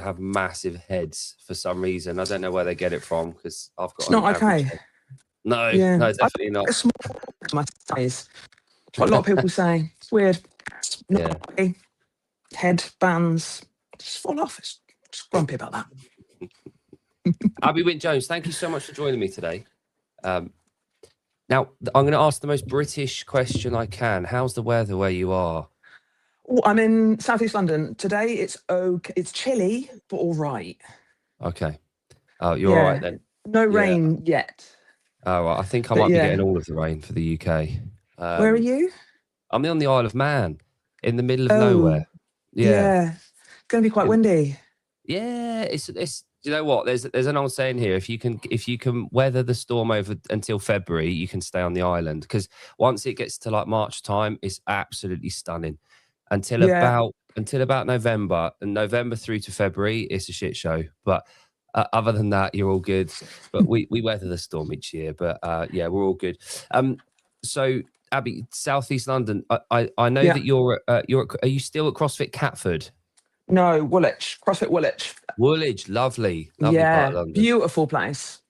have massive heads for some reason. I don't know where they get it from because I've got It's not okay. head. No, Yeah. no, definitely not. It's small to my size. It's what a lot of people say. It's weird. It's not okay. Head bands just fall off. It's just grumpy about that. Abby Wynn-Jones, thank you so much for joining me today. Now, I'm going to ask the most British question I can. How's the weather where you are? Oh, I'm in Southeast London. Today it's okay. It's chilly, but all right. Okay. Oh, you're all right then? No rain yet. Oh, right. I think I might be getting all of the rain for the UK. Where are you? I'm on the Isle of Man, in the middle of nowhere. Yeah. It's going to be quite windy. Yeah, it's you know what? There's an old saying here: if you can weather the storm over until February, you can stay on the island, because once it gets to like March time, it's absolutely stunning. Until about November, and November through to February, it's a shit show. But other than that, you're all good. But we weather the storm each year. But yeah, we're all good. So Abby, Southeast London. I know that are you still at CrossFit Catford? No, Woolwich, CrossFit Woolwich. Woolwich, lovely part of London. Beautiful place.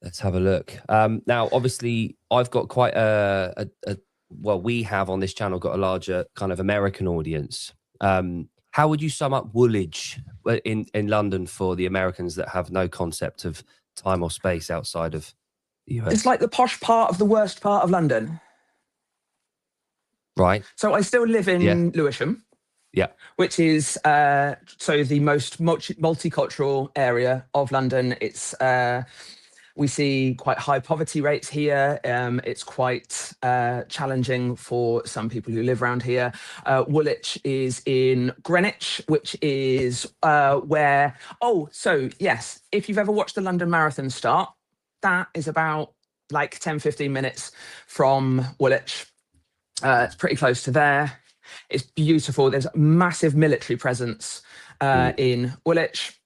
Let's have a look. Now, obviously, I've got quite we have on this channel got a larger kind of American audience. How would you sum up Woolwich in London for the Americans that have no concept of time or space outside of the US? It's like the posh part of the worst part of London. Right. So I still live in Lewisham. Yeah. Which is the most multicultural area of London. It's we see quite high poverty rates here. It's quite challenging for some people who live around here. Woolwich is in Greenwich, which is where... yes, if you've ever watched the London Marathon start, that is about like 10, 15 minutes from Woolwich. It's pretty close to there. It's beautiful. There's a massive military presence in Woolwich.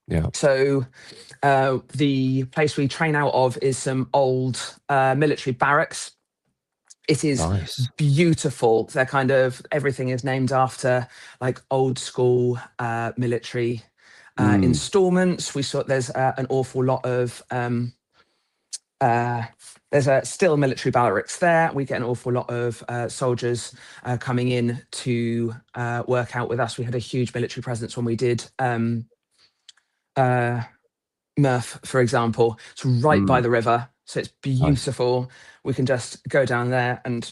Yeah. So the place we train out of is some old military barracks. It is beautiful. They're kind of, everything is named after like old school military installments. There's an awful lot of there's still military barracks there. We get an awful lot of soldiers coming in to work out with us. We had a huge military presence when we did Murph, for example. It's right by the river, so it's beautiful. Nice. We can just go down there and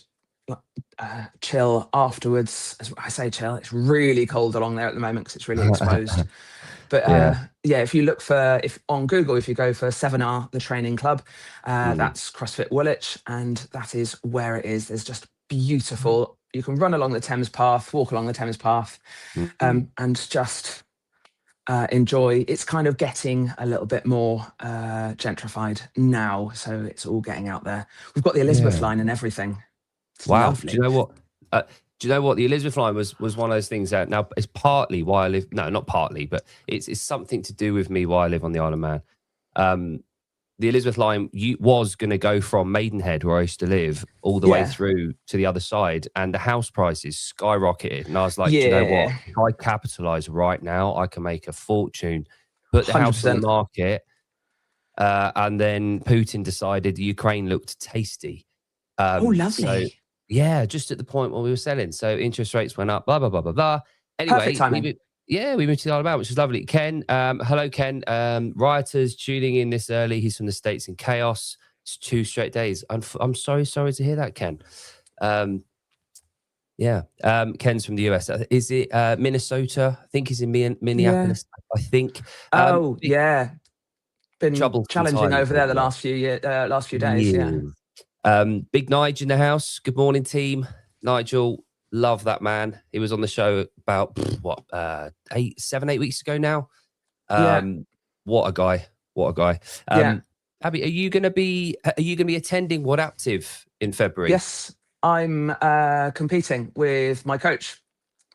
chill afterwards. As I say chill, it's really cold along there at the moment because it's really exposed. But if you look on Google, if you go for 7R, the training club, that's CrossFit Woolwich, and that is where it is. There's just beautiful. You can run along the Thames Path, walk along the Thames Path, and just enjoy. It's kind of getting a little bit more gentrified now, so it's all getting out there. We've got the Elizabeth line and everything. It's lovely. Do you know what? Do you know what? The Elizabeth line was one of those things that now it's partly why I live. No, not partly, but it's something to do with me why I live on the Isle of Man. The Elizabeth line was going to go from Maidenhead, where I used to live, all the way through to the other side, and the house prices skyrocketed. And I was like, do you know what? If I capitalise right now, I can make a fortune. Put the 100%. House on the market, and then Putin decided Ukraine looked tasty. Lovely. So, yeah, just at the point where we were selling. So interest rates went up, blah, blah, blah, blah, blah. Anyway, perfect timing. We moved to the Isle of Man, which is lovely. Ken, hello, Ken. Rioters tuning in this early. He's from the States in chaos. It's 2 straight days. I'm sorry to hear that, Ken. Ken's from the US. Is it Minnesota? I think he's in Minneapolis. Yeah. I think. Been challenging over there the last few days. Yeah. Big Nigel in the house. Good morning, team. Nigel, love that man. He was on the show about 7-8 weeks ago now. What a guy. Abby, are you going to be attending Wodify in February? Yes, I'm competing with my coach.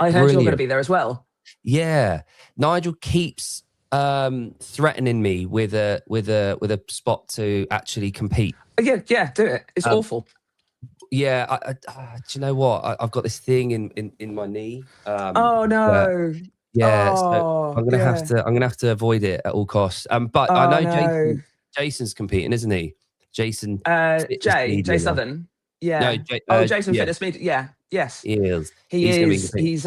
I heard you're going to be there as well. Yeah, Nigel keeps threatening me with a spot to actually compete. Yeah, do it. It's awful. Yeah, do you know what? I've got this thing in my knee. Oh no! Yeah, so Oh, yeah. I'm gonna have to avoid it at all costs. But I Oh know no. Jason's competing, isn't he? Jason Fitness Jay Media guy. Southern. No, Yeah. Oh, Jason yeah, Fitness Media. Yeah. Yes. he is. He He's gonna be is. competing. He's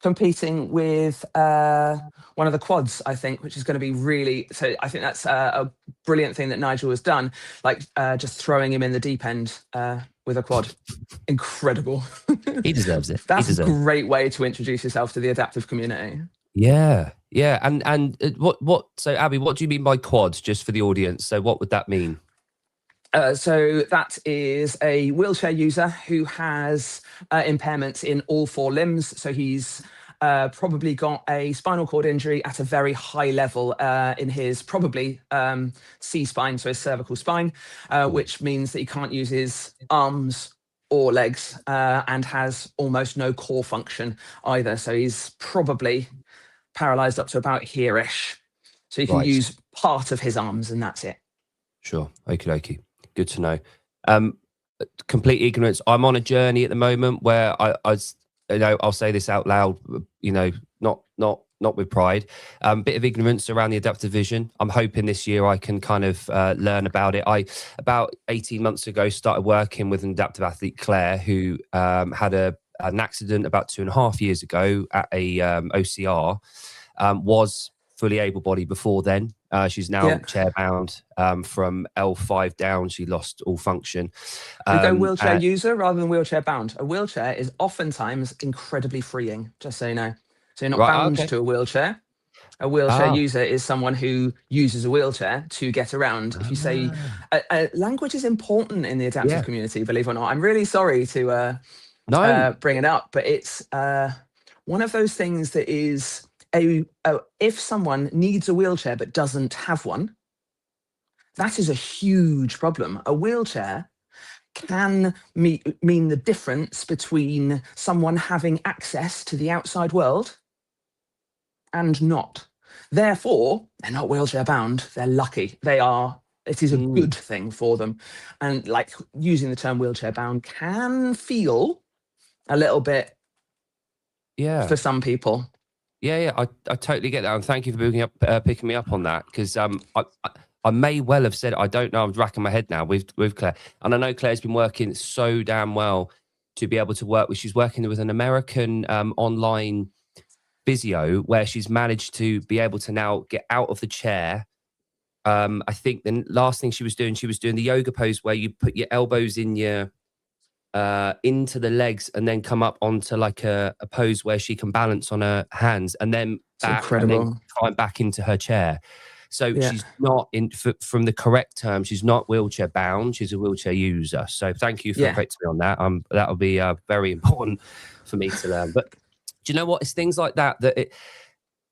competing with one of the quads, I think, which is going to be really. So I think that's a brilliant thing that Nigel has done, like just throwing him in the deep end with a quad. Incredible. He deserves it. He That's a deserves it. great way to introduce yourself to the adaptive community. Yeah, yeah. And what? So Abby, what do you mean by quads? Just for the audience. So what would that mean? So that is a wheelchair user who has impairments in all four limbs. So he's probably got a spinal cord injury at a very high level in his probably C-spine, so his cervical spine, which means that he can't use his arms or legs and has almost no core function either. So he's probably paralyzed up to about here-ish. So he can Right. use part of his arms and that's it. Sure. Okie dokie. Good to know. Complete ignorance. I'm on a journey at the moment where you know, I'll say this out loud, you know, not with pride. Bit of ignorance around the adaptive vision. I'm hoping this year I can kind of learn about it. I about 18 months ago started working with an adaptive athlete, Claire, who had an accident about 2.5 years ago at a OCR. Was fully able-bodied before then. She's now chair-bound from L5 down. She lost all function. We go wheelchair user rather than wheelchair bound. A wheelchair is oftentimes incredibly freeing, just so you know. So you're not bound to a wheelchair. A wheelchair user is someone who uses a wheelchair to get around. If you say language is important in the adaptive community, believe it or not. I'm really sorry to bring it up, but it's one of those things that is if someone needs a wheelchair but doesn't have one, that is a huge problem. A wheelchair can mean the difference between someone having access to the outside world and not. Therefore, they're not wheelchair bound. They're lucky. It is a good thing for them. And like using the term wheelchair bound can feel a little bit for some people. Yeah, I totally get that, and thank you for picking me up on that, because I may well have said it. I don't know. I'm racking my head now with Claire, and I know Claire's been working so damn well to be able to work with. She's working with an American online physio where she's managed to be able to now get out of the chair. I think the last thing she was doing the yoga pose where you put your elbows in your into the legs and then come up onto like a pose where she can balance on her hands and then back and then climb back into her chair. So she's not from the correct term, she's not wheelchair bound, she's a wheelchair user. So thank you for correcting me on that. That'll be very important for me to learn. But do you know what? It's things like that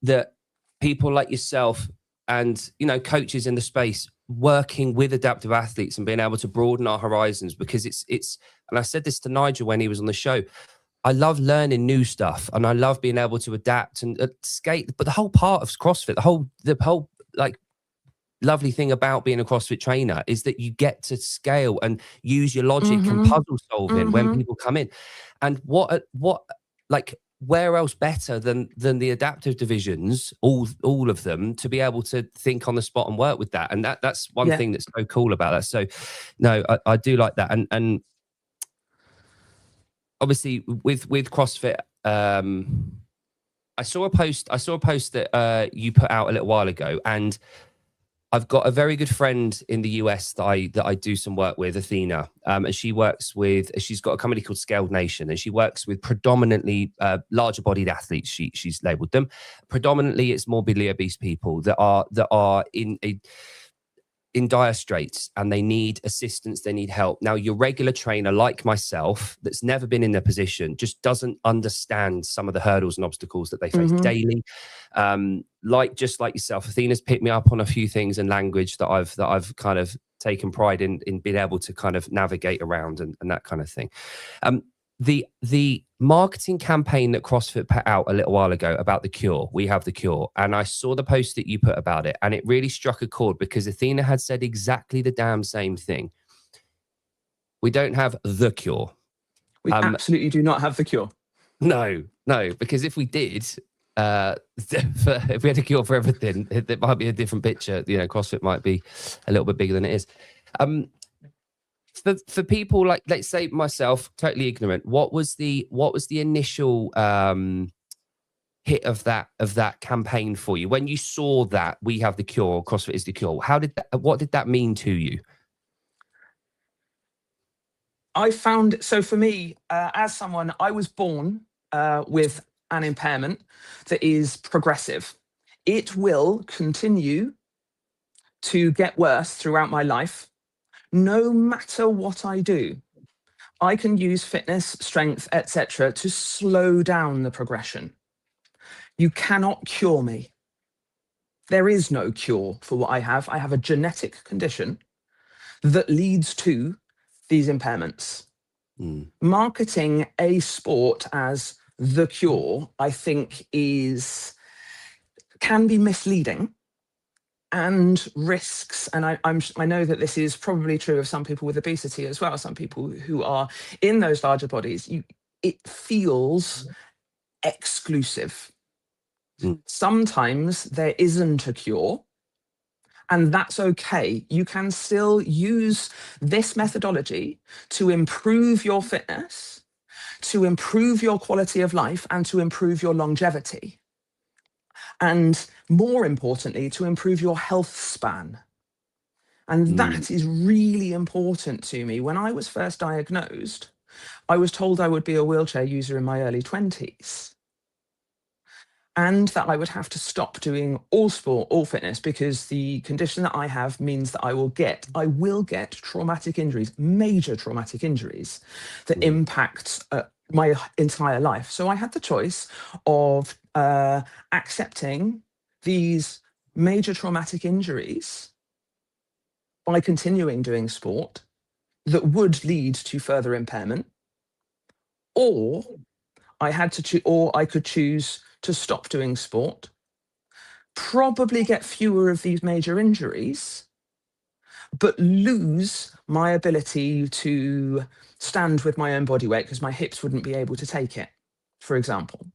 that people like yourself and, you know, coaches in the space working with adaptive athletes and being able to broaden our horizons, because it's and I said this to Nigel when he was on the show, I love learning new stuff and I love being able to adapt and skate. But the whole part of CrossFit, the whole like lovely thing about being a CrossFit trainer is that you get to scale and use your logic and puzzle solving when people come in. And what like where else better than the adaptive divisions, all of them, to be able to think on the spot and work with that. And that's one thing that's so cool about that. So no, I do like that. And obviously with CrossFit, I saw a post that you put out a little while ago, and I've got a very good friend in the US that I do some work with, Athena, and she's got a company called Scaled Nation, and she works with predominantly larger bodied athletes. She's labeled them. Predominantly, it's morbidly obese people that are in dire straits and they need assistance, they need help. Now, your regular trainer like myself that's never been in their position just doesn't understand some of the hurdles and obstacles that they face daily. Just like yourself, Athena's picked me up on a few things in language that I've kind of taken pride in being able to kind of navigate around and that kind of thing. The marketing campaign that CrossFit put out a little while ago about the cure, we have the cure, and I saw the post that you put about it, and it really struck a chord because Athena had said exactly the damn same thing. We don't have the cure. We absolutely do not have the cure. No, because if we did, if we had a cure for everything, it might be a different picture. You know, CrossFit might be a little bit bigger than it is. For people like, let's say myself, totally ignorant, what was the initial hit of that campaign for you when you saw that we have the cure, CrossFit is the cure? What did that mean to you? I found, so for me, as someone, I was born with an impairment that is progressive. It will continue to get worse throughout my life, no matter what I do. I can use fitness, strength, etc. to slow down the progression. You cannot cure me. There is no cure for what I have. I have a genetic condition that leads to these impairments. Marketing a sport as the cure, I think, can be misleading and risks. And I know that this is probably true of some people with obesity as well. Some people who are in those larger bodies, it feels exclusive. Sometimes there isn't a cure, and that's okay. You can still use this methodology to improve your fitness, to improve your quality of life, and to improve your longevity. And more importantly, to improve your health span. And that is really important to me. When I was first diagnosed, I was told I would be a wheelchair user in my early 20s. And that I would have to stop doing all sport, all fitness, because the condition that I have means that I will get traumatic injuries, major traumatic injuries that impact my entire life. So I had the choice of accepting these major traumatic injuries by continuing doing sport that would lead to further impairment, or I could choose to stop doing sport, probably get fewer of these major injuries, but lose my ability to stand with my own body weight because my hips wouldn't be able to take it, for example.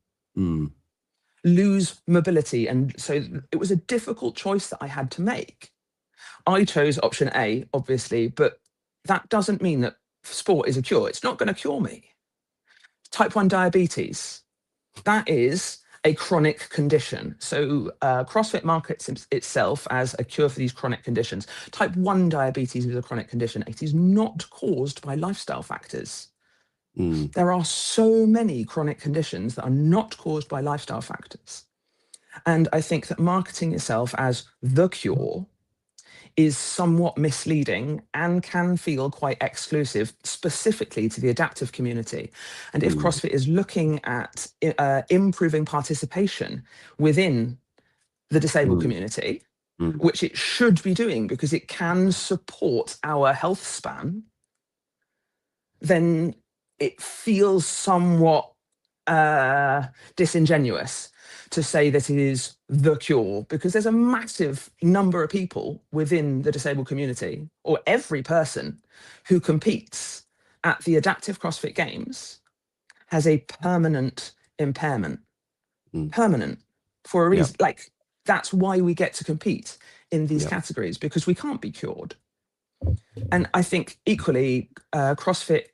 Lose mobility. And so it was a difficult choice that I had to make. I chose option A, obviously, but that doesn't mean that sport is a cure. It's not going to cure me. Type 1 diabetes, that is a chronic condition. So CrossFit markets itself as a cure for these chronic conditions. Type 1 diabetes is a chronic condition. It is not caused by lifestyle factors. There are so many chronic conditions that are not caused by lifestyle factors. And I think that marketing itself as the cure is somewhat misleading and can feel quite exclusive, specifically to the adaptive community. And if CrossFit is looking at improving participation within the disabled community, which it should be doing because it can support our health span, then it feels somewhat disingenuous to say that it is the cure, because there's a massive number of people within the disabled community, or every person who competes at the Adaptive CrossFit Games has a permanent impairment. Permanent, for a reason. Like, that's why we get to compete in these categories, because we can't be cured. And I think equally, CrossFit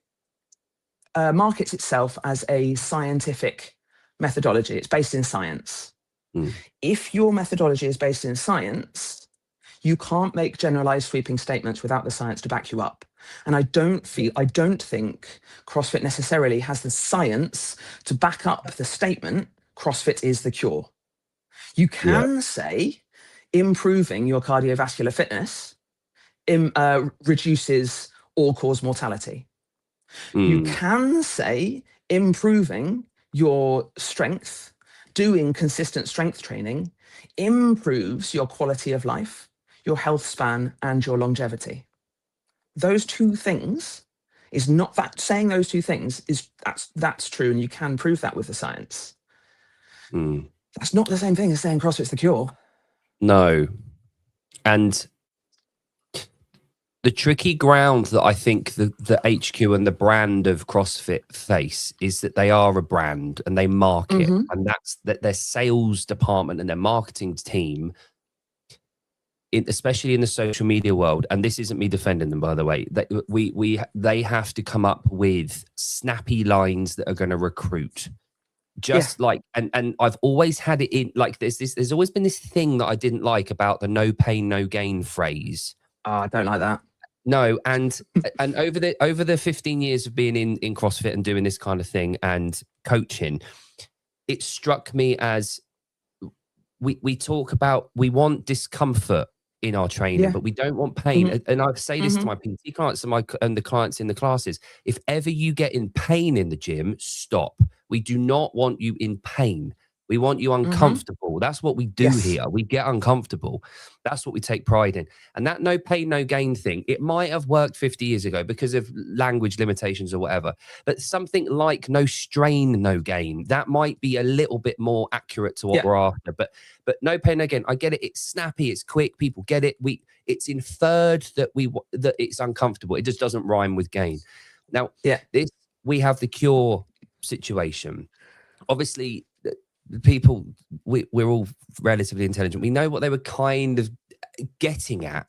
markets itself as a scientific methodology. It's based in science. If your methodology is based in science, you can't make generalized sweeping statements without the science to back you up. And I don't think CrossFit necessarily has the science to back up the statement, CrossFit is the cure. You can say improving your cardiovascular fitness reduces all-cause mortality. You can say improving your strength, doing consistent strength training, improves your quality of life, your health span, and your longevity. Those two things is not that saying those two things is that's true, and you can prove that with the science. That's not the same thing as saying CrossFit's the cure. No. And The tricky ground that I think the HQ and the brand of CrossFit face is that they are a brand and they market, and that's that their sales department and their marketing team, especially in the social media world. And this isn't me defending them, by the way. They have to come up with snappy lines that are going to recruit. Just like, and I've always had it in like there's always been this thing that I didn't like about the no pain, no gain phrase. Oh, I don't like that. No, and over the 15 years of being in CrossFit and doing this kind of thing and coaching, it struck me as we talk about, we want discomfort in our training, but we don't want pain. And I say this to my PT clients and the clients in the classes: if ever you get in pain in the gym, stop. We do not want you in pain. We want you uncomfortable. That's what we do here. We get uncomfortable. That's what we take pride in. And that no pain, no gain thing, it might have worked 50 years ago because of language limitations or whatever. But something like no strain, no gain, that might be a little bit more accurate to what we're after. But no pain, no gain, I get it. It's snappy. It's quick. People get it. It's inferred that that it's uncomfortable. It just doesn't rhyme with gain. Now, we have the cure situation. Obviously, people, we're all relatively intelligent. We know what they were kind of getting at,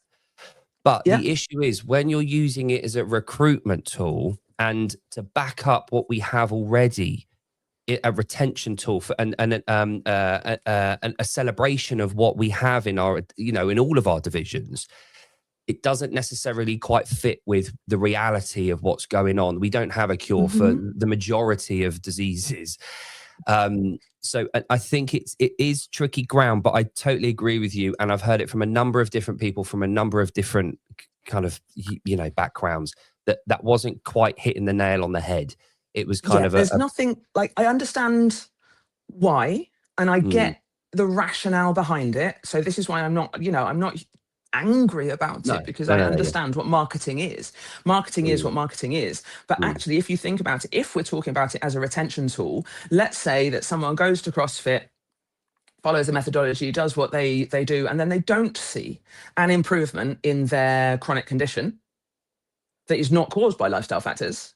but the issue is when you're using it as a recruitment tool and to back up what we have already, a retention tool for and a celebration of what we have in our, in all of our divisions, it doesn't necessarily quite fit with the reality of what's going on. We don't have a cure for the majority of diseases. So I think it is tricky ground, but I totally agree with you. And I've heard it from a number of different people from a number of different kind of, backgrounds that wasn't quite hitting the nail on the head. It was kind of there's nothing like, I understand why, and I get the rationale behind it. So this is why I'm not angry about it, because I understand what marketing is. Marketing is what marketing is. But actually, if you think about it, if we're talking about it as a retention tool, let's say that someone goes to CrossFit, follows the methodology, does what they do, and then they don't see an improvement in their chronic condition that is not caused by lifestyle factors.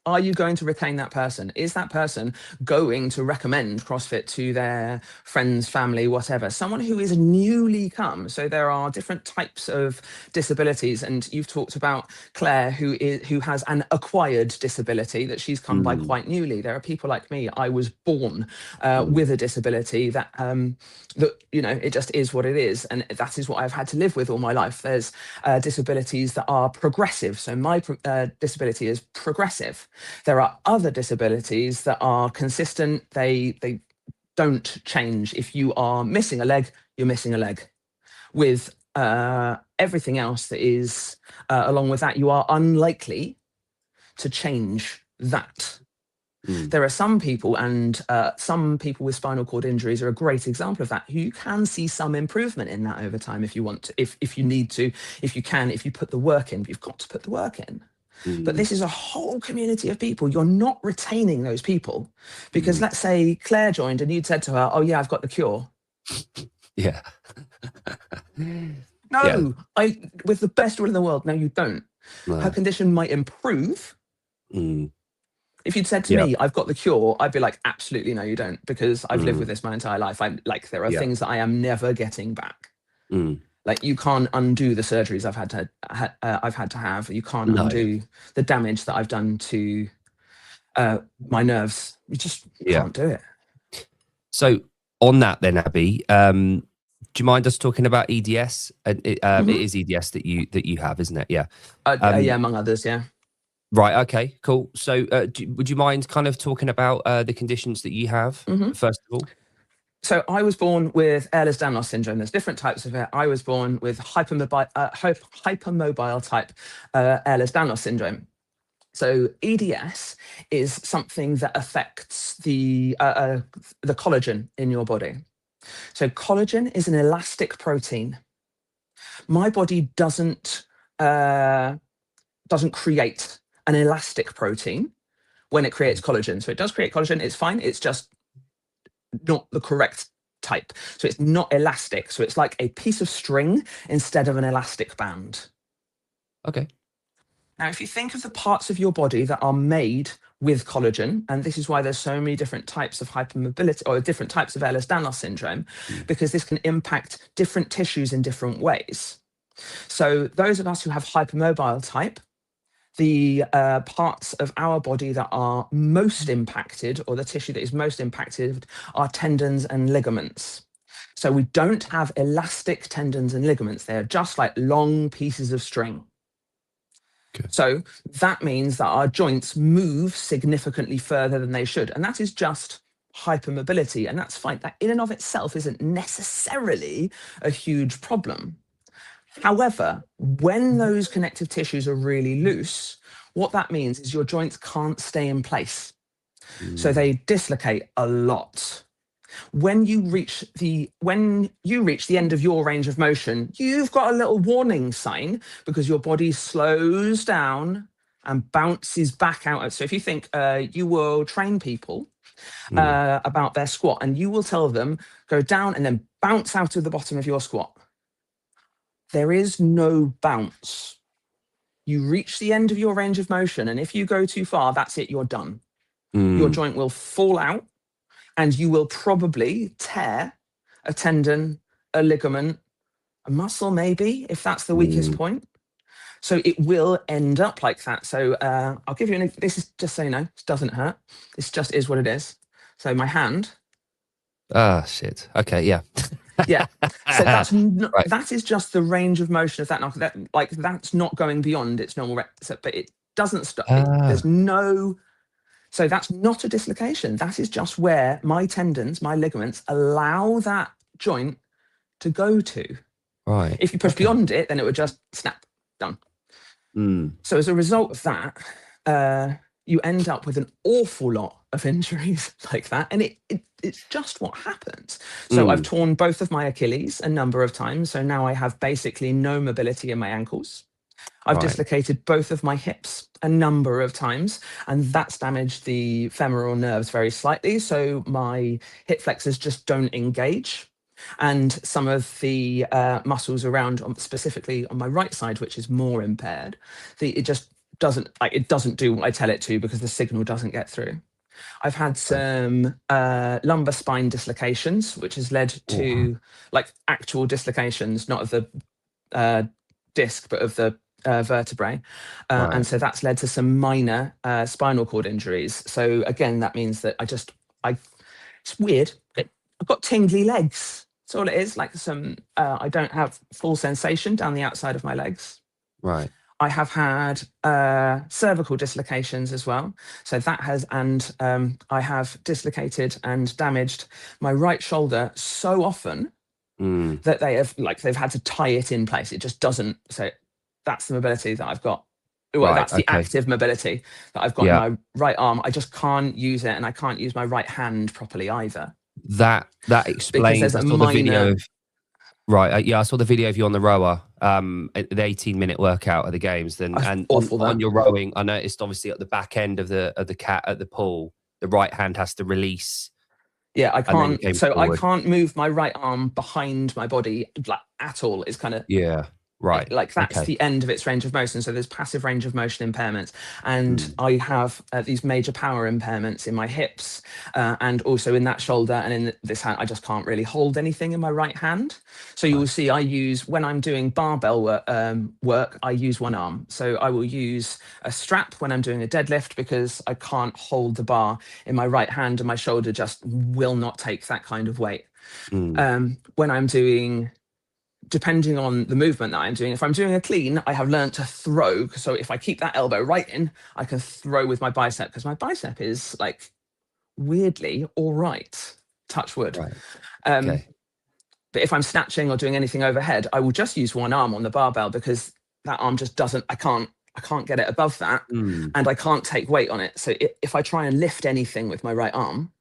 Are you going to retain that person? Is that person going to recommend CrossFit to their friends, family, whatever? Someone who is newly come. So there are different types of disabilities, and you've talked about Claire, who has an acquired disability that she's come by quite newly. There are people like me. I was born with a disability that it just is what it is, and that is what I've had to live with all my life. There's disabilities that are progressive. So my disability is progressive. There are other disabilities that are consistent. They don't change. If you are missing a leg, you're missing a leg. With everything else that is along with that, you are unlikely to change that. There are some people, and some people with spinal cord injuries are a great example of that, who you can see some improvement in that over time if you want to, if you need to, if you can, if you put the work in. But you've got to put the work in. But this is a whole community of people. You're not retaining those people because let's say Claire joined and you'd said to her, "Oh yeah, I've got the cure." Yeah. No, with the best will in the world, no, you don't. No. Her condition might improve. If you'd said to me, "I've got the cure," I'd be like, "Absolutely no, you don't," because I've lived with this my entire life. There are things that I am never getting back. Like, you can't undo the surgeries I've had to have. You can't undo the damage that I've done to my nerves. You just can't do it. So on that then, Abby, do you mind us talking about EDS? It is EDS that you have, isn't it? Yeah. Among others, yeah. Right. Okay. Cool. So, would you mind kind of talking about the conditions that you have first of all? So I was born with Ehlers-Danlos syndrome. There's different types of it. I was born with hypermobile type Ehlers-Danlos syndrome. So EDS is something that affects the collagen in your body. So collagen is an elastic protein. My body doesn't create an elastic protein when it creates collagen. So it does create collagen. It's fine. It's just not the correct type. So it's not elastic. So it's like a piece of string instead of an elastic band. Okay. Now, if you think of the parts of your body that are made with collagen, and this is why there's so many different types of hypermobility or different types of Ehlers-Danlos syndrome, because this can impact different tissues in different ways. So those of us who have hypermobile type, the parts of our body that are most impacted, or the tissue that is most impacted, are tendons and ligaments. So we don't have elastic tendons and ligaments. They're just like long pieces of string. Okay. So that means that our joints move significantly further than they should. And that is just hypermobility. And that's fine. That in and of itself isn't necessarily a huge problem. However, when those connective tissues are really loose, what that means is your joints can't stay in place. So they dislocate a lot. When you reach the end of your range of motion, you've got a little warning sign because your body slows down and bounces back out. So if you think you will train people about their squat, and you will tell them go down and then bounce out of the bottom of your squat. There is no bounce. You reach the end of your range of motion, and if you go too far, that's it, you're done. Your joint will fall out, and you will probably tear a tendon, a ligament, a muscle maybe, if that's the weakest point. So it will end up like that. So I'll give you this is just so you know, it doesn't hurt. This just is what it is. So my hand. Ah, shit. Okay, yeah. Yeah. So that's not, Right. that is just the range of motion of that knuckle. That, like, that's not going beyond its normal, but it doesn't stop. There's no. So that's not a dislocation. That is just where my tendons, my ligaments allow that joint to go to. Right. If you push beyond it, then it would just snap, done. So as a result of that, you end up with an awful lot of injuries like that. And it's just what happens. So I've torn both of my Achilles a number of times. So now I have basically no mobility in my ankles. I've dislocated both of my hips a number of times, and that's damaged the femoral nerves very slightly. So my hip flexors just don't engage. And some of the muscles around, specifically on my right side, which is more impaired, it just doesn't do what I tell it to because the signal doesn't get through. I've had some lumbar spine dislocations, which has led to like actual dislocations, not of the disc, but of the vertebrae. And so that's led to some minor spinal cord injuries. So again, that means that it's weird. I've got tingly legs. That's all it is. Like I don't have full sensation down the outside of my legs. Right. I have had cervical dislocations as well. So that has, and I have dislocated and damaged my right shoulder so often that they've had to tie it in place. It just doesn't. So that's the mobility that I've got. Well, that's the active mobility that I've got in my right arm. I just can't use it, and I can't use my right hand properly either. That explains. I saw the video of. Right, yeah, I saw the video of you on the rower, an 18-minute workout at the games, and on your rowing, I noticed obviously at the back end of the cat at the pool, the right hand has to release. Yeah, I can't. So forward. I can't move my right arm behind my body like at all. It's kind of right. Like that's the end of its range of motion. So there's passive range of motion impairments, and I have these major power impairments in my hips, and also in that shoulder and in this hand. I just can't really hold anything in my right hand. So you will see I use, when I'm doing barbell work, I use one arm. So I will use a strap when I'm doing a deadlift because I can't hold the bar in my right hand, and my shoulder just will not take that kind of weight. When I'm doing, depending on the movement that I'm doing, if I'm doing a clean, I have learned to throw. So if I keep that elbow right in, I can throw with my bicep, because my bicep is like weirdly all right, touch wood. But if I'm snatching or doing anything overhead, I will just use one arm on the barbell because that arm just doesn't, I can't get it above that, and I can't take weight on it. So if I try and lift anything with my right arm,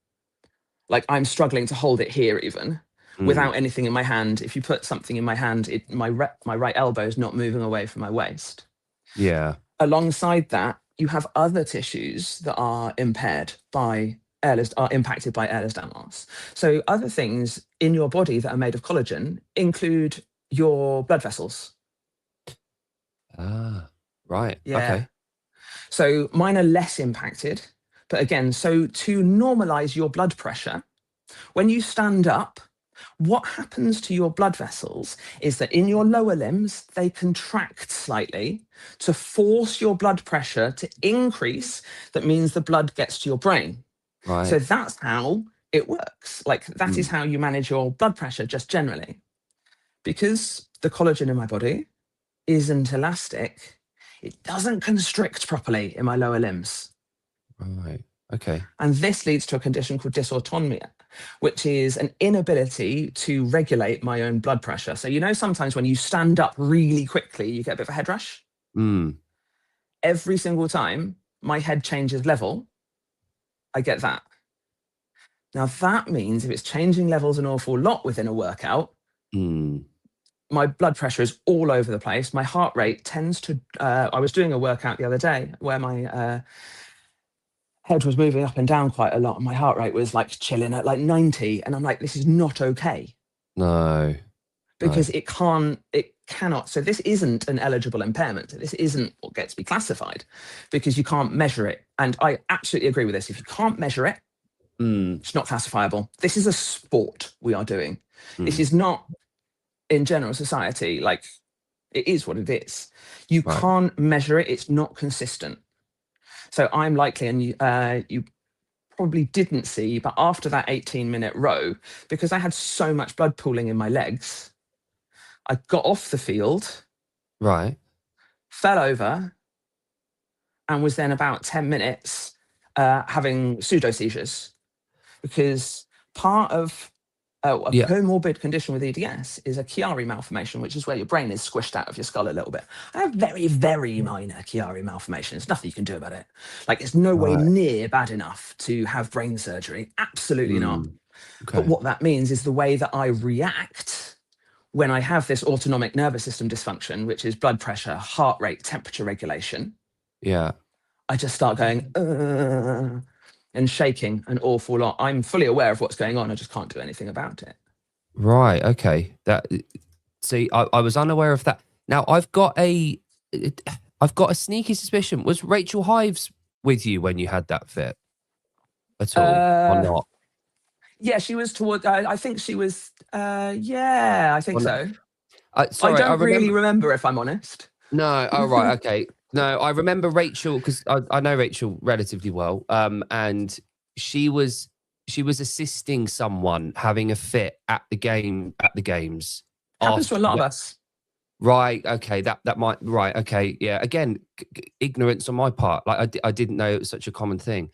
like I'm struggling to hold it here even. Without anything in my hand. If you put something in my hand, my right elbow is not moving away from my waist. Yeah. Alongside that, you have other tissues that are impaired by impacted by Ehlers-Danlos. So other things in your body that are made of collagen include your blood vessels. Ah, right. Yeah. Okay. So mine are less impacted. But again, so to normalize your blood pressure, when you stand up, what happens to your blood vessels is that in your lower limbs, they contract slightly to force your blood pressure to increase. That means the blood gets to your brain. So Right. that's how it works. Like that is Mm, how you manage your blood pressure just generally. Because the collagen in my body isn't elastic, it doesn't constrict properly in my lower limbs. right. Okay. And this leads to a condition called dysautonomia, which is an inability to regulate my own blood pressure. So, you know, sometimes when you stand up really quickly, you get a bit of a head rush. Mm, Every single time my head changes level, I get that. Now, that means if it's changing levels an awful lot within a workout, mm. my blood pressure is all over the place. My heart rate tends to. I was doing a workout the other day where my head was moving up and down quite a lot, and my heart rate was like chilling at like 90. And I'm like, this is not okay No. No. because it cannot. So, this isn't an eligible impairment. This isn't what gets me classified because you can't measure it. And I absolutely agree with this. If you can't measure it, Mm, it's not classifiable. This is a sport we are doing. This mm. is not in general society. Like, it is what it is. You Right. can't measure it. It's not consistent. So I'm likely, and you probably didn't see, but after that 18-minute row, because I had so much blood pooling in my legs, I got off the field, Right. fell over, and was then about 10 minutes having pseudo seizures because part of a Yeah. comorbid condition with EDS is a Chiari malformation, which is where your brain is squished out of your skull a little bit. I have very, very minor Chiari malformation. There's nothing you can do about it. Like, it's no way Right. near bad enough to have brain surgery. Absolutely not. Mm. But Okay. what that means is the way that I react when I have this autonomic nervous system dysfunction, which is blood pressure, heart rate, temperature regulation, Yeah. I just start going, and shaking an awful lot. I'm fully aware of what's going on. I just can't do anything about it. Right. Okay. That. See, I was unaware of that. Now I've got a sneaky suspicion. Was Rachel Hives with you when you had that fit at all, or Uh, not? yeah, she was toward. I think she was. Yeah, I think Or no? so. I Sorry, I don't really remember. remember, if I'm honest. No. Oh, right. Okay. No, I remember Rachel because I know Rachel relatively well. And she was she was assisting someone having a fit at the games Happens to after. a lot of us. Right. Okay. That might. Right. Okay. Yeah. Again, ignorance on my part. Like I didn't know it was such a common thing.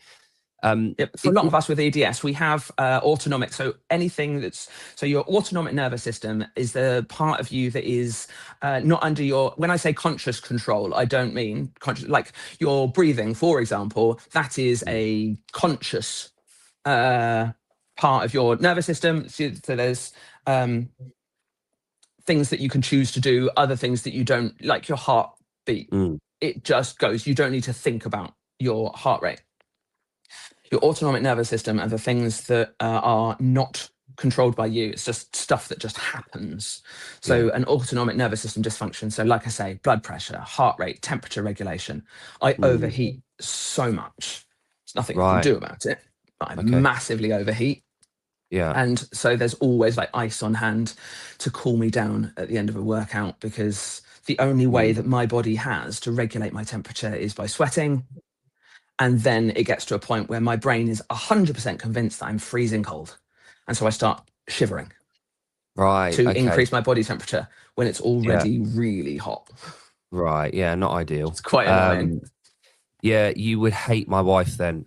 Yep. For a It, lot of us with EDS, we have autonomic. So anything that's your autonomic nervous system is the part of you that is not under your. When I say conscious control, I don't mean conscious. Like your breathing, for example, that is a conscious part of your nervous system. So there's things that you can choose to do, other things that you don't, like your heartbeat. mm, It just goes. You don't need to think about your heart rate. Your autonomic nervous system are the things that are not controlled by you. It's just stuff that just happens. yeah. So an autonomic nervous system dysfunction. So like I say, blood pressure, heart rate, temperature regulation. I Mm, overheat so much. There's nothing I can right. do about it. But I Okay. massively overheat. Yeah. And so there's always like ice on hand to cool me down at the end of a workout because the only way Mm, that my body has to regulate my temperature is by sweating. And then it gets to a point where my brain is 100% convinced that I'm freezing cold. And so I start shivering right. to Okay. increase my body temperature when it's Yeah. already really hot. Right. Yeah. Not ideal. It's quite annoying. Yeah, you would hate my wife then.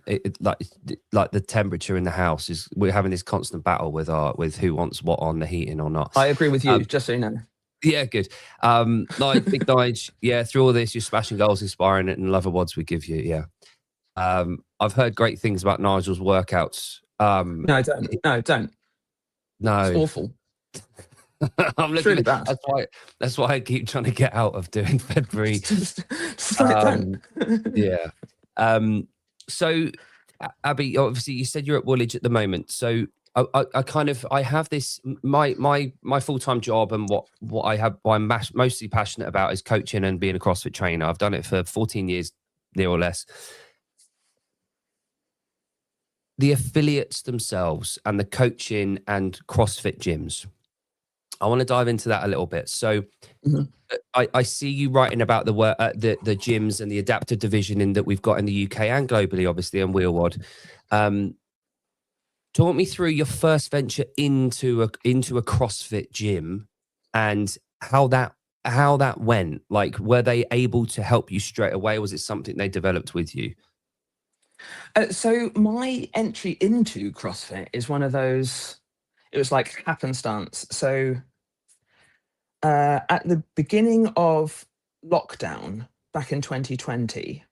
Like the temperature in the house is we're having this constant battle with who wants what on the heating or not. I agree with you, Um, just so you know. yeah, good. Big Nige, yeah, through all this, you're smashing goals, inspiring it, and love awards we give you. Yeah. I've heard great things about Nigel's workouts. No, don't. No, don't. It's No, awful. I'm It's looking really at bad. that's why I keep trying to get out of doing February. Just like, don't. Yeah. So, Abby, obviously, you said you're at Woolwich at the moment. So, I have this my full-time job, and what I'm mostly passionate about is coaching and being a CrossFit trainer. I've done it for 14 years, near or less. The affiliates themselves and the coaching and CrossFit gyms, I want to dive into that a little bit. So I see you writing about the work, the gyms and the adaptive division that we've got in the UK and globally, obviously, and Wheelwad. Talk me through your first venture into a CrossFit gym and how that went. Like, were they able to help you straight away? Was it something they developed with you? So my entry into CrossFit is one of those, it was like happenstance. So at the beginning of lockdown back in 2020,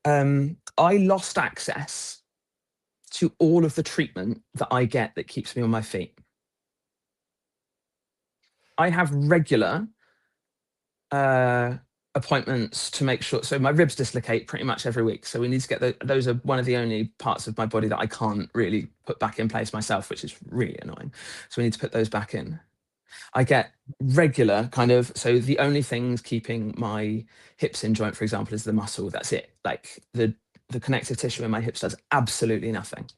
I lost access to all of the treatment that I get that keeps me on my feet. I have regular appointments to make sure. So my ribs dislocate pretty much every week. So we need to get those are one of the only parts of my body that I can't really put back in place myself, which is really annoying. So we need to put those back in. I get regular kind of, so the only things keeping my hips in joint, for example, is the muscle. That's it. Like the connective tissue in my hips does absolutely nothing.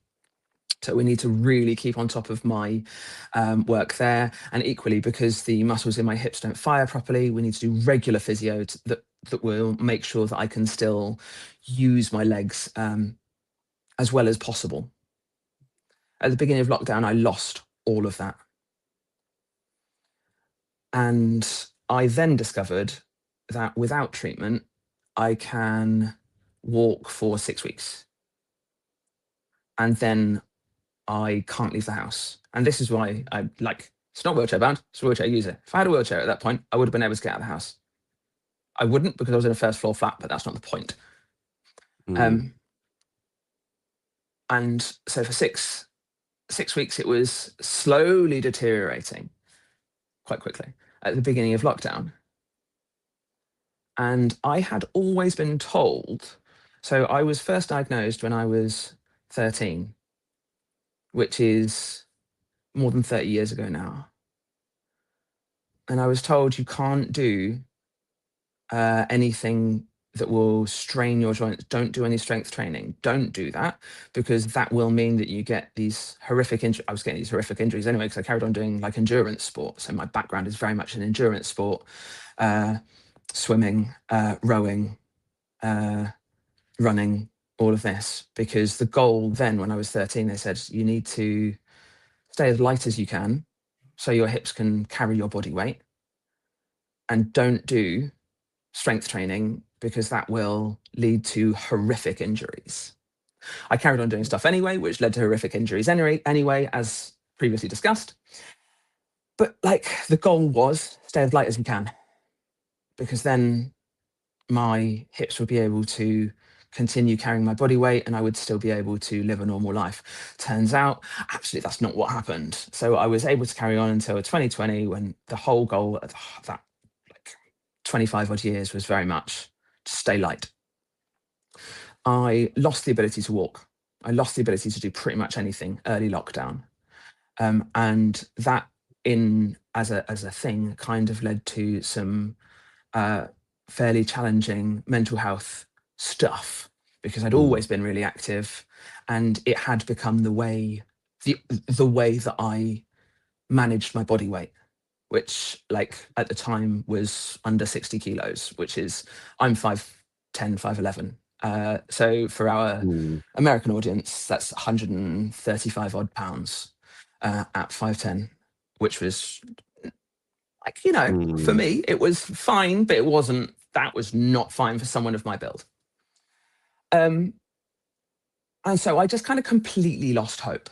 So we need to really keep on top of my work there. And equally, because the muscles in my hips don't fire properly, we need to do regular physio that will make sure that I can still use my legs as well as possible. At the beginning of lockdown, I lost all of that. And I then discovered that without treatment, I can walk for 6 weeks. And then I can't leave the house. And this is why I like, it's not wheelchair bound, it's a wheelchair user. If I had a wheelchair at that point, I would have been able to get out of the house. I wouldn't, because I was in a first floor flat, but that's not the point. And so for six weeks, it was slowly deteriorating quite quickly at the beginning of lockdown. And I had always been told, so I was first diagnosed when I was 13, which is more than 30 years ago now. And I was told you can't do anything that will strain your joints. Don't do any strength training. Don't do that, because that will mean that you get these horrific injuries. I was getting these horrific injuries anyway, because I carried on doing like endurance sports. So my background is very much an endurance sport, swimming, rowing, running, all of this. Because the goal then, when I was 13, they said you need to stay as light as you can so your hips can carry your body weight, and don't do strength training, because that will lead to horrific injuries. I carried on doing stuff anyway, which led to horrific injuries anyway, as previously discussed. But like, the goal was stay as light as you can, because then my hips would be able to continue carrying my body weight and I would still be able to live a normal life. Turns out, actually, that's not what happened. So I was able to carry on until 2020, when the whole goal of that 25 odd years was very much to stay light. I lost the ability to walk. I lost the ability to do pretty much anything early lockdown. And that as a thing kind of led to some fairly challenging mental health stuff, because I'd always been really active, and it had become the way that I managed my body weight, which like at the time was under 60 kilos, which is, I'm 5'10", 5'11". So for our American audience, that's 135 odd pounds at 5'10", which was like, for me, it was fine, but that was not fine for someone of my build. And so I just kind of completely lost hope,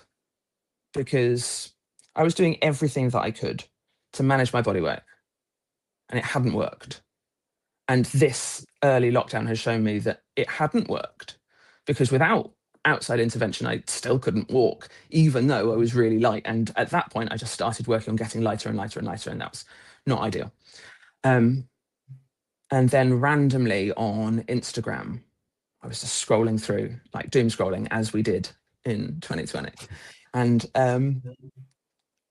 because I was doing everything that I could to manage my body weight, and it hadn't worked. And this early lockdown has shown me that it hadn't worked, because without outside intervention, I still couldn't walk, even though I was really light. And at that point, I just started working on getting lighter and lighter and lighter, and that was not ideal. And then randomly on Instagram, I was just scrolling through, like doom scrolling, as we did in 2020. And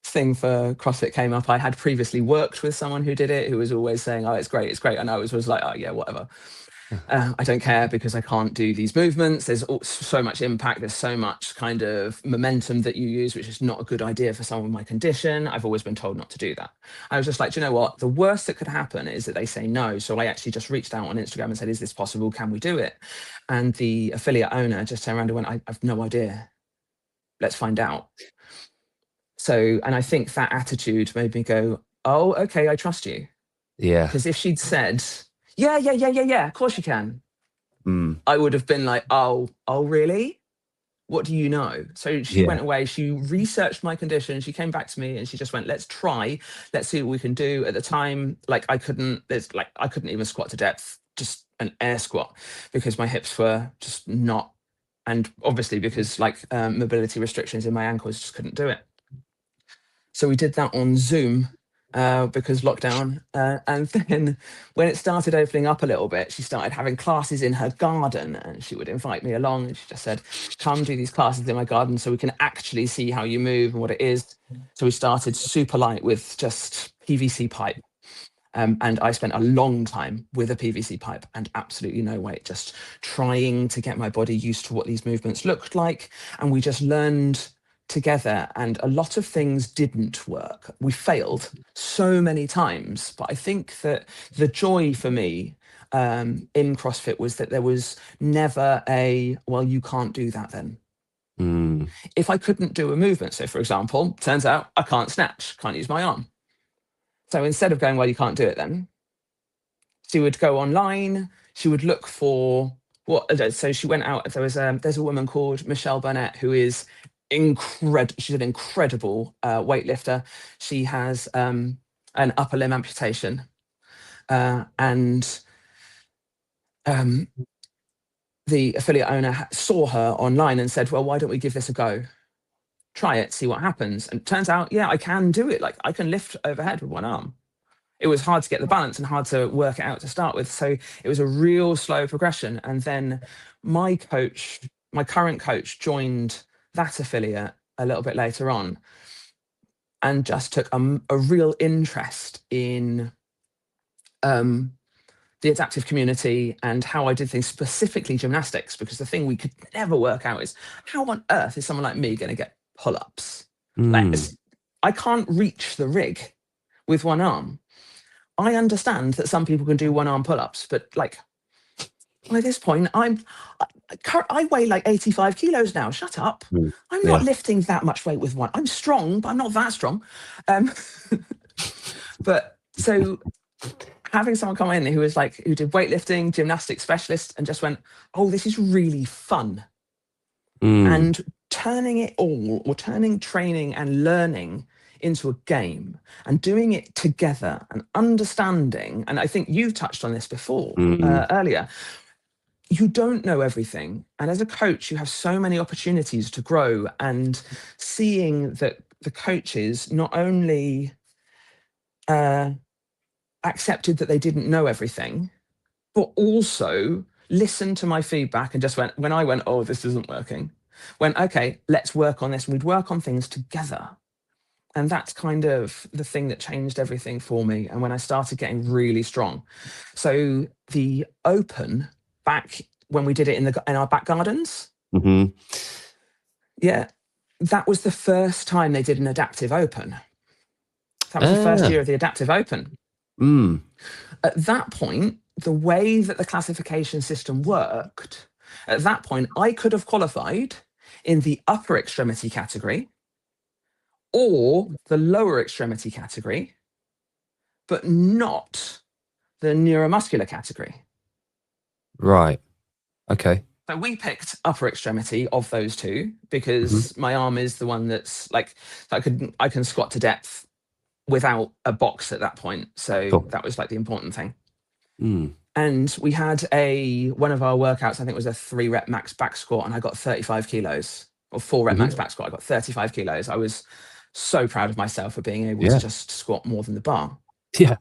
thing for CrossFit came up. I had previously worked with someone who did it, who was always saying, "Oh, it's great, it's great," and I was like, "Oh yeah, whatever." I don't care because I can't do these movements. There's so much impact. There's so much kind of momentum that you use, which is not a good idea for someone with my condition. I've always been told not to do that. I was just like, do you know what? The worst that could happen is that they say no. So I actually just reached out on Instagram and said, is this possible? Can we do it? And the affiliate owner just turned around and went, I've no idea. Let's find out. So, and I think that attitude made me go, oh, okay, I trust you. Yeah. Because if she'd said, yeah, of course you can, I would have been like, oh, really? What do you know? So she went away, she researched my condition, she came back to me and she just went, let's see what we can do. At the time, like I couldn't even squat to depth, just an air squat, because my hips were just not, and obviously because like mobility restrictions in my ankles, just couldn't do it. So we did that on Zoom because lockdown. And then when it started opening up a little bit, she started having classes in her garden and she would invite me along. And she just said, come do these classes in my garden so we can actually see how you move and what it is. So we started super light with just PVC pipe. And I spent a long time with a PVC pipe and absolutely no weight, just trying to get my body used to what these movements looked like. And we just learned together, and a lot of things didn't work. We failed so many times, but I think that the joy for me in CrossFit was that there was never well, you can't do that then. If I couldn't do a movement, so for example, turns out I can't snatch, can't use my arm. So instead of going, well, you can't do it then, she would go online, she would look for so she went out, there's a woman called Michelle Burnett who is incredible. She's an incredible weightlifter. She has an upper limb amputation, and the affiliate owner saw her online and said, well, why don't we give this a go? Try it, see what happens. And it turns out, yeah, I can do it. Like I can lift overhead with one arm. It was hard to get the balance and hard to work it out to start with. So it was a real slow progression. And then my current coach, joined that affiliate a little bit later on and just took a real interest in the adaptive community and how I did things, specifically gymnastics, because the thing we could never work out is how on earth is someone like me going to get pull-ups? Like, I can't reach the rig with one arm. I understand that some people can do one-arm pull-ups, but like by this point, I weigh like 85 kilos now. Shut up. I'm not lifting that much weight with one. I'm strong, but I'm not that strong. But so having someone come in who did weightlifting, gymnastics specialist, and just went, oh, this is really fun. And turning training and learning into a game and doing it together and understanding. And I think you touched on this before earlier. You don't know everything. And as a coach, you have so many opportunities to grow, and seeing that the coaches not only accepted that they didn't know everything, but also listened to my feedback and just went, when I went, oh, this isn't working, went, okay, let's work on this. And we'd work on things together. And that's kind of the thing that changed everything for me. And when I started getting really strong. So the open, back when we did it in our back gardens, yeah, that was the first time they did an adaptive open. That was the first year of the adaptive open. At that point, the way that the classification system worked, at that point, I could have qualified in the upper extremity category or the lower extremity category, but not the neuromuscular category. Right. Okay. So we picked upper extremity of those two because my arm is the one that's like, I can squat to depth without a box at that point. So that was like the important thing. And we had one of our workouts, I think it was a 3-rep max back squat, and I got 35 kilos, or 4-rep max back squat. I got 35 kilos. I was so proud of myself for being able to just squat more than the bar. Yeah.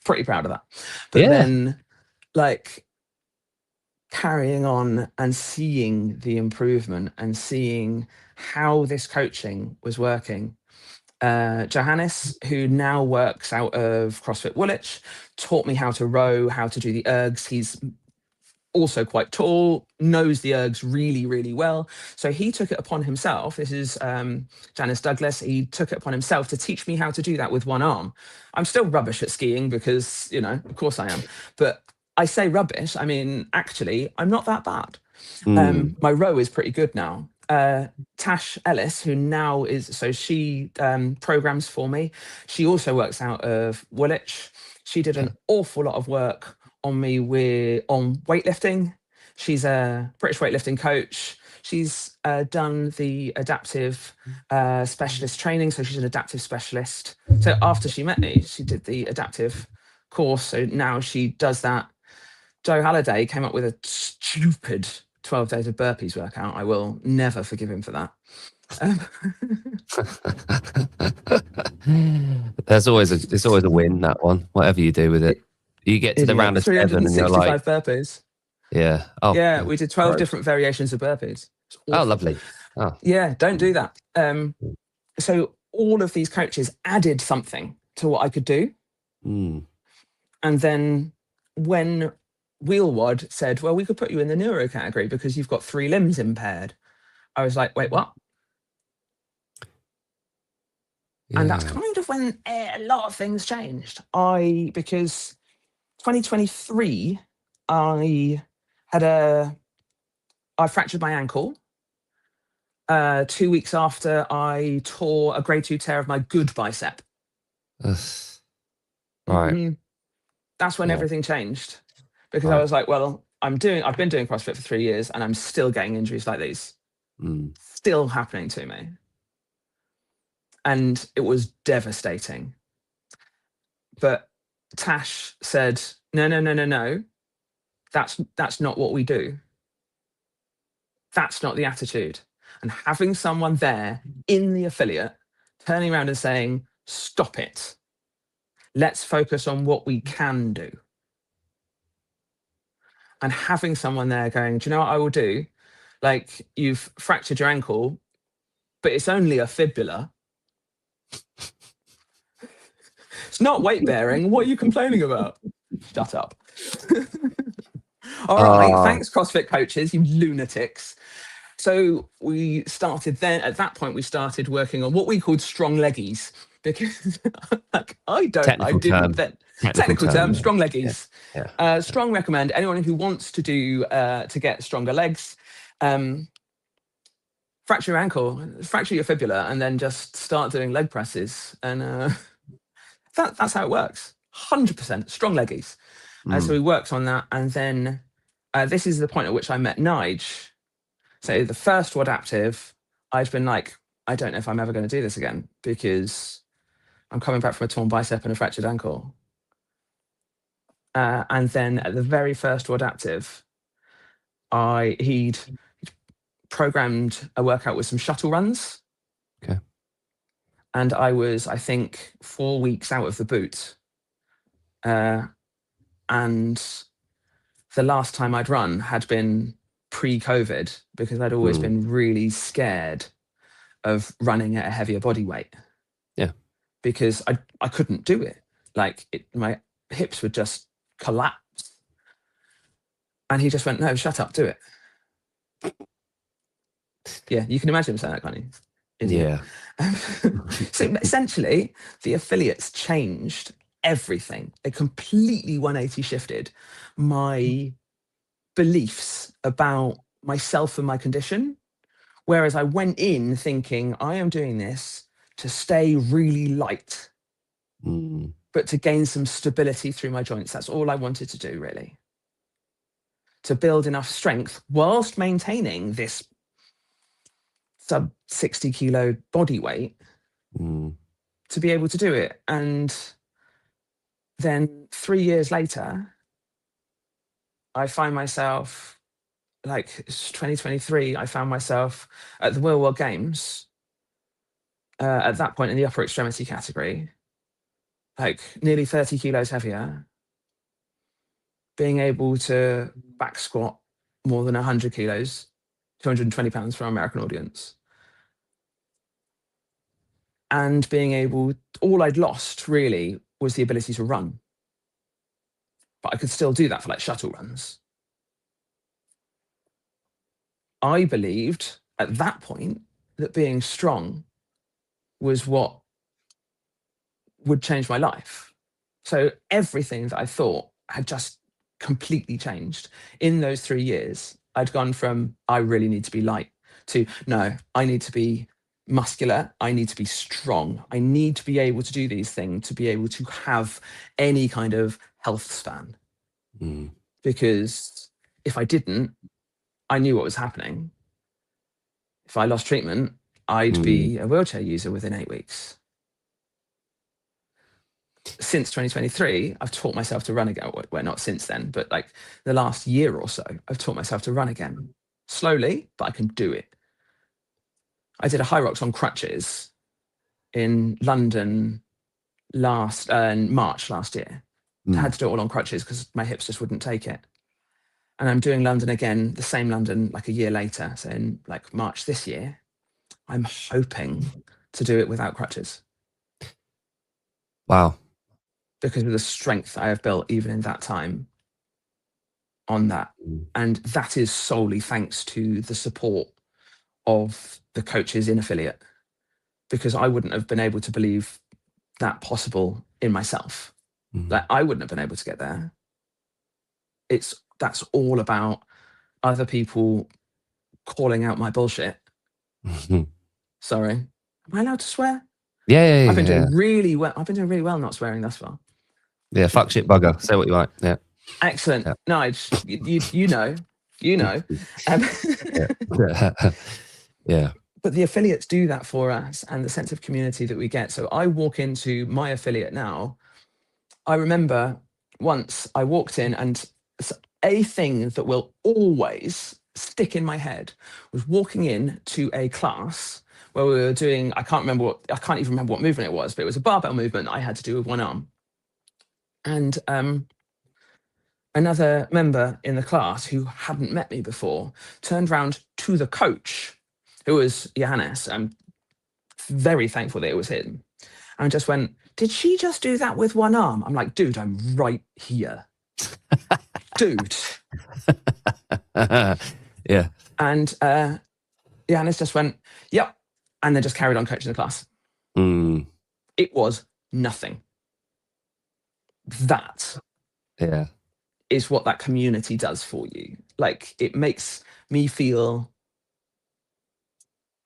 Pretty proud of that. But then like carrying on and seeing the improvement and seeing how this coaching was working. Johannes, who now works out of CrossFit Woolwich, taught me how to row, how to do the ergs. He's also quite tall, knows the ergs really, really well. So he took it upon himself. This is Janice Douglas. He took it upon himself to teach me how to do that with one arm. I'm still rubbish at skiing because, you know, of course I am. But I say rubbish. I mean, actually, I'm not that bad. My row is pretty good now. Tash Ellis, who now is, so she programs for me. She also works out of Woolwich. She did an awful lot of work on me on weightlifting. She's a British weightlifting coach. She's done the adaptive specialist training, so she's an adaptive specialist. So after she met me, she did the adaptive course. So now she does that. Joe Halliday came up with a stupid 12 days of burpees workout. I will never forgive him for that. It's always a win, that one. Whatever you do with it, you get to the round of 7 and you're like, burpees. Yeah. Oh, yeah. We did 12 different variations of burpees. Oh, lovely. Oh, yeah. Don't do that. So all of these coaches added something to what I could do. And then when Wheelwad said, well, we could put you in the neuro category because you've got 3 limbs impaired, I was like, wait, what? And that's kind of when a lot of things changed. Because 2023, I fractured my ankle 2 weeks after I tore a grade 2 tear of my good bicep. Right. That's when everything changed, because I was like, well, I've been doing CrossFit for 3 years and I'm still getting injuries like these, still happening to me. And it was devastating. But Tash said, no. That's not what we do. That's not the attitude. And having someone there in the affiliate turning around and saying, stop it. Let's focus on what we can do. And having someone there going, do you know what I will do? Like, you've fractured your ankle, but it's only a fibula. It's not weight bearing. What are you complaining about? Shut up. All right. Thanks, CrossFit coaches, you lunatics. So we started then, at that point, we started working on what we called strong leggies, because like, technical term, strong leggies. Yeah. Strong recommend anyone who wants to do, to get stronger legs, fracture your ankle, fracture your fibula, and then just start doing leg presses. And that's how it works. 100% strong leggies. So we worked on that. And then this is the point at which I met Nige. So the first Wodaptive, I'd been like, I don't know if I'm ever going to do this again, because I'm coming back from a torn bicep and a fractured ankle. And then at the very first Wodaptive, he'd programmed a workout with some shuttle runs. Okay. And I was, I think, 4 weeks out of the boot. And the last time I'd run had been pre-COVID, because I'd always been really scared of running at a heavier body weight. Yeah. Because I couldn't do it. Like, my hips would just collapse. And he just went, no, shut up, do it. Yeah, you can imagine him saying that, can't you? Yeah. So essentially, the affiliates changed everything. They completely 180 shifted my beliefs about myself and my condition. Whereas I went in thinking, I am doing this to stay really light, but to gain some stability through my joints. That's all I wanted to do, really. To build enough strength whilst maintaining this sub 60 kilo body weight to be able to do it. And then 3 years later, I find myself, like, it's 2023, I found myself at the World Games, at that point in the upper extremity category, like nearly 30 kilos heavier, being able to back squat more than 100 kilos, 220 pounds for our American audience. And being able, all I'd lost really was the ability to run. But I could still do that for like shuttle runs. I believed at that point that being strong was what would change my life. So everything that I thought had just completely changed. In those 3 years, I'd gone from, I really need to be light, to, no, I need to be muscular. I need to be strong. I need to be able to do these things to be able to have any kind of health span. Because if I didn't, I knew what was happening. If I lost treatment, I'd be a wheelchair user within 8 weeks. Since 2023, I've taught myself to run again. Well, not since then, but like the last year or so, I've taught myself to run again. Slowly, but I can do it. I did a high rocks on crutches in London March last year. I had to do it all on crutches because my hips just wouldn't take it. And I'm doing London again, the same London, like a year later. So in like March this year, I'm hoping to do it without crutches. Wow. Because of the strength I have built even in that time on that. And that is solely thanks to the support of the coaches in affiliate, because I wouldn't have been able to believe that possible in myself. Like I wouldn't have been able to get there. That's all about other people calling out my bullshit. Sorry. Am I allowed to swear? Yeah. I've been doing really well. I've been doing really well not swearing thus far. Yeah, fuck shit bugger. Say what you like. Yeah. Excellent. Yeah. No, you know. Yeah. But the affiliates do that for us, and the sense of community that we get. So I walk into my affiliate now. I remember once I walked in, and a thing that will always stick in my head was walking in to a class where we were doing, I can't even remember what movement it was, but it was a barbell movement I had to do with one arm. And another member in the class who hadn't met me before turned round to the coach, who was Johannes. I'm very thankful that it was him. And just went, did she just do that with one arm? I'm like, dude, I'm right here. Dude. Yeah. And Johannes just went, yep. And then just carried on coaching the class. It was nothing. That is what that community does for you. Like, it makes me feel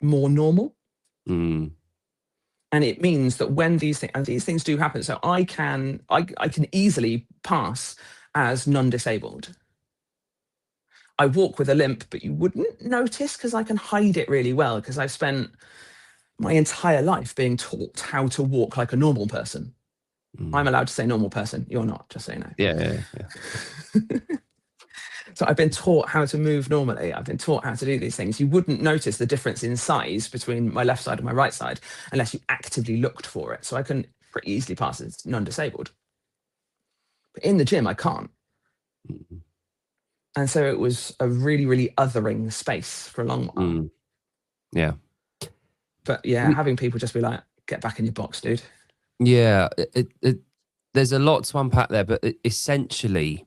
more normal. And it means that when these things do happen, so I can easily pass as non-disabled. I walk with a limp, but you wouldn't notice because I can hide it really well, because I've spent my entire life being taught how to walk like a normal person. I'm allowed to say normal person. You're not, just so you know. Yeah. So I've been taught how to move normally. I've been taught how to do these things. You wouldn't notice the difference in size between my left side and my right side unless you actively looked for it. So I can pretty easily pass as non-disabled. But in the gym, I can't. And so it was a really, really othering space for a long while. Yeah. But yeah, having people just be like, get back in your box, dude. Yeah. There's a lot to unpack there, but essentially,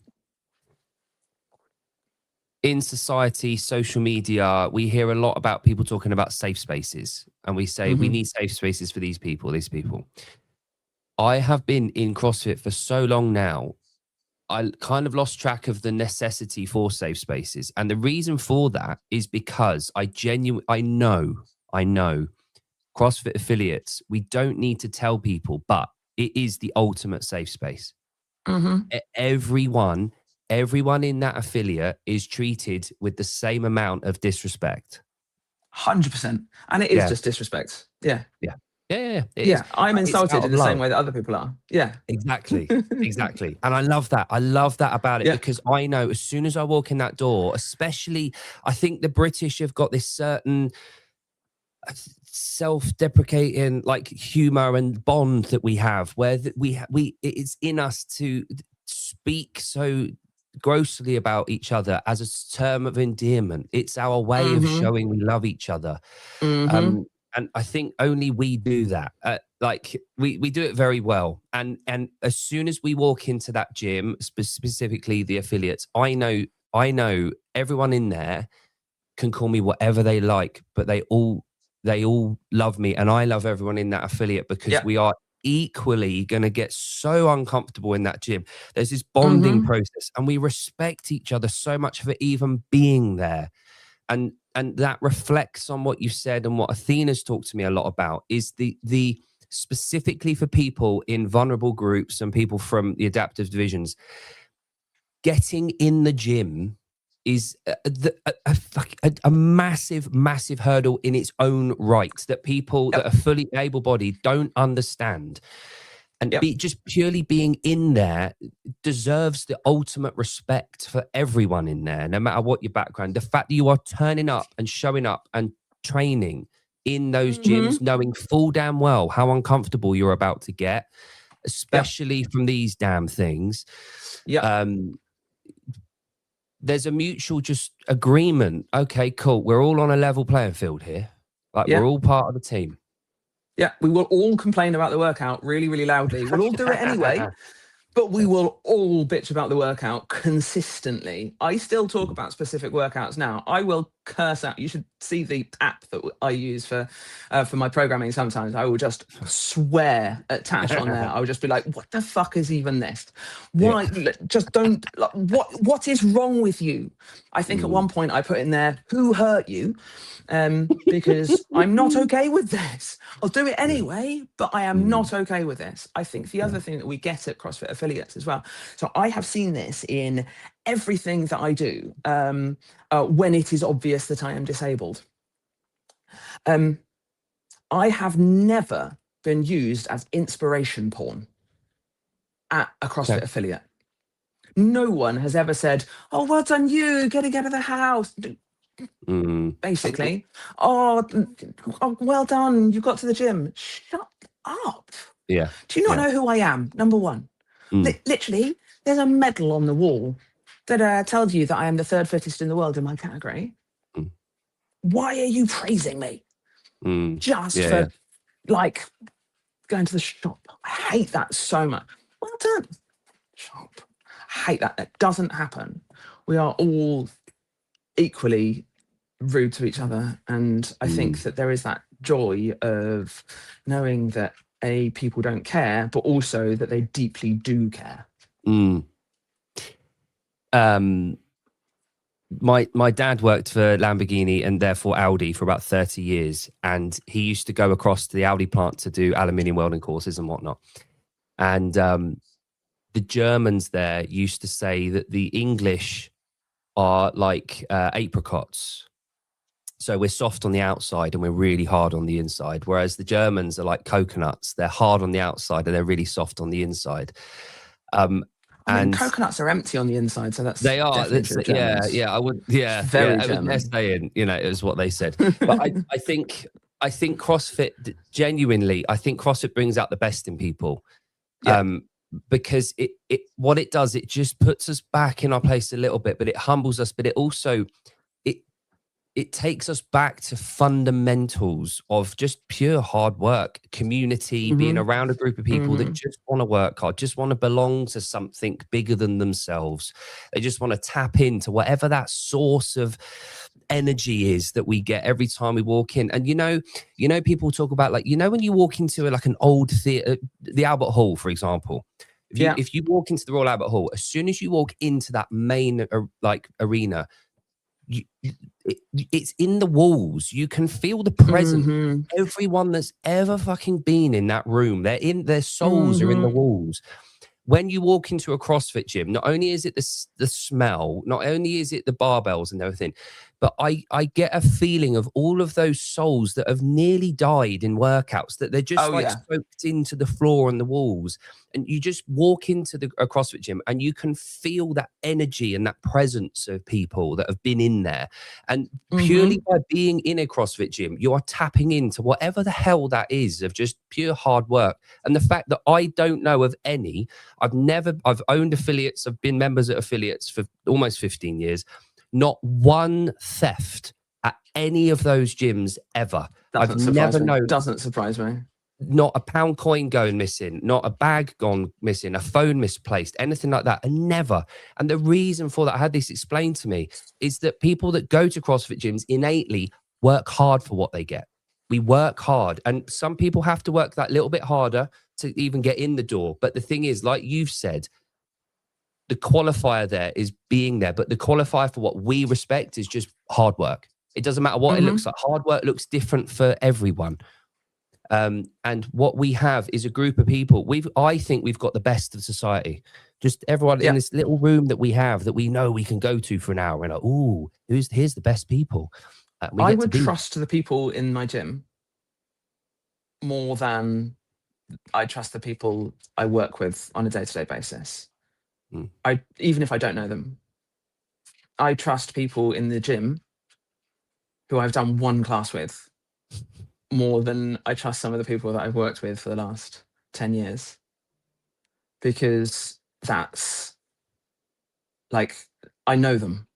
in society, social media, we hear a lot about people talking about safe spaces, and we say we need safe spaces for these people. I have been in CrossFit for so long now, I kind of lost track of the necessity for safe spaces. And the reason for that is because I know CrossFit affiliates, we don't need to tell people, but it is the ultimate safe space. Everyone in that affiliate is treated with the same amount of disrespect. 100%. And it is just disrespect. Yeah. I'm insulted in the same way that other people are. Yeah. Exactly. And I love that. About it, because I know as soon as I walk in that door, especially, I think the British have got this certain self-deprecating like humor and bond that we have, where it's in us to speak so grossly about each other as a term of endearment. It's our way of showing we love each other. And I think only we do that. Like we do it very well. And as soon as we walk into that gym, specifically the affiliates, I know everyone in there can call me whatever they like, but they all love me, and I love everyone in that affiliate, because we are equally going to get so uncomfortable in that gym. There's this bonding process, and we respect each other so much for even being there. And that reflects on what you said, and what Athena's talked to me a lot about is the specifically for people in vulnerable groups and people from the adaptive divisions, getting in the gym is a massive hurdle in its own right, that people that are fully able-bodied don't understand. And just purely being in there deserves the ultimate respect for everyone in there, no matter what your background. The fact that you are turning up and showing up and training in those gyms, knowing full damn well how uncomfortable you're about to get, especially from these damn things. There's a mutual just agreement. Okay, cool. We're all on a level playing field here. Like we're all part of the team. Yeah, we will all complain about the workout really, really loudly. We'll all do it anyway, but we will all bitch about the workout consistently. I still talk about specific workouts now. I will curse out. You should see the app that I use for my programming. Sometimes I will just swear at Tash on there. I will just be like, "What the fuck is even this? Why? Just don't. Like, what is wrong with you?" I think at one point I put in there, "Who hurt you?" Because I'm not okay with this. I'll do it anyway, but I am not okay with this. I think the other thing that we get at CrossFit affiliates as well. So I have seen this in everything that I do when it is obvious that I am disabled. I have never been used as inspiration porn at a CrossFit affiliate. No one has ever said, "Oh, well done you, getting out of the house." Basically, oh, well done, you got to the gym. Shut up. Yeah. Do you not know who I am? Number one. Literally, there's a medal on the wall that tells you that I am the third fittest in the world in my category. Why are you praising me? Just for like going to the shop. I hate that so much. Well done. Shop. I hate that. That doesn't happen. We are all equally rude to each other, and I think that there is that joy of knowing that people don't care, but also that they deeply do care. My dad worked for Lamborghini and therefore Audi for about 30 years, and he used to go across to the Audi plant to do aluminium welding courses and whatnot. And the Germans there used to say that the English are like apricots. So we're soft on the outside and we're really hard on the inside. Whereas the Germans are like coconuts. They're hard on the outside and they're really soft on the inside. I mean, coconuts are empty on the inside, so that's they are. Yeah. I would. Yeah, very German. They're saying, you know, it was what they said. But I think CrossFit genuinely. I think CrossFit brings out the best in people. Because what it does, it just puts us back in our place a little bit, but it humbles us, but it also it takes us back to fundamentals of just pure hard work, community, being around a group of people that just want to work hard, just want to belong to something bigger than themselves. They just want to tap into whatever that source of energy is that we get every time we walk in. And you know, people talk about, like, you know, when you walk into like an old theater, the Albert Hall, for example. If you walk into the Royal Albert Hall, as soon as you walk into that main arena, it's in the walls. You can feel the presence. Everyone that's ever fucking been in that room, their souls are in the walls. When you walk into a CrossFit gym, not only is it the smell, not only is it the barbells and everything, but I get a feeling of all of those souls that have nearly died in workouts, that they're just soaked into the floor and the walls. And you just walk into a CrossFit gym and you can feel that energy and that presence of people that have been in there. And purely by being in a CrossFit gym, you are tapping into whatever the hell that is, of just pure hard work. And the fact that I don't know of any, I've owned affiliates, I've been members at affiliates for almost 15 years, not one theft at any of those gyms ever. I've never known. Doesn't surprise me. Not a pound coin going missing, not a bag gone missing, a phone misplaced, anything like that. And never. And the reason for that, I had this explained to me, is that people that go to CrossFit gyms innately work hard for what they get. We work hard. And some people have to work that little bit harder to even get in the door. But the thing is, like you've said, the qualifier there is being there. But the qualifier for what we respect is just hard work. It doesn't matter what it looks like. Hard work looks different for everyone. And what we have is a group of people. I think we've got the best of society. Just everyone in this little room that we have, that we know we can go to for an hour. And like, ooh, here's the best people. I would trust the people in my gym more than I trust the people I work with on a day-to-day basis. Even if I don't know them, I trust people in the gym who I've done one class with more than I trust some of the people that I've worked with for the last 10 years. Because that's like, I know them.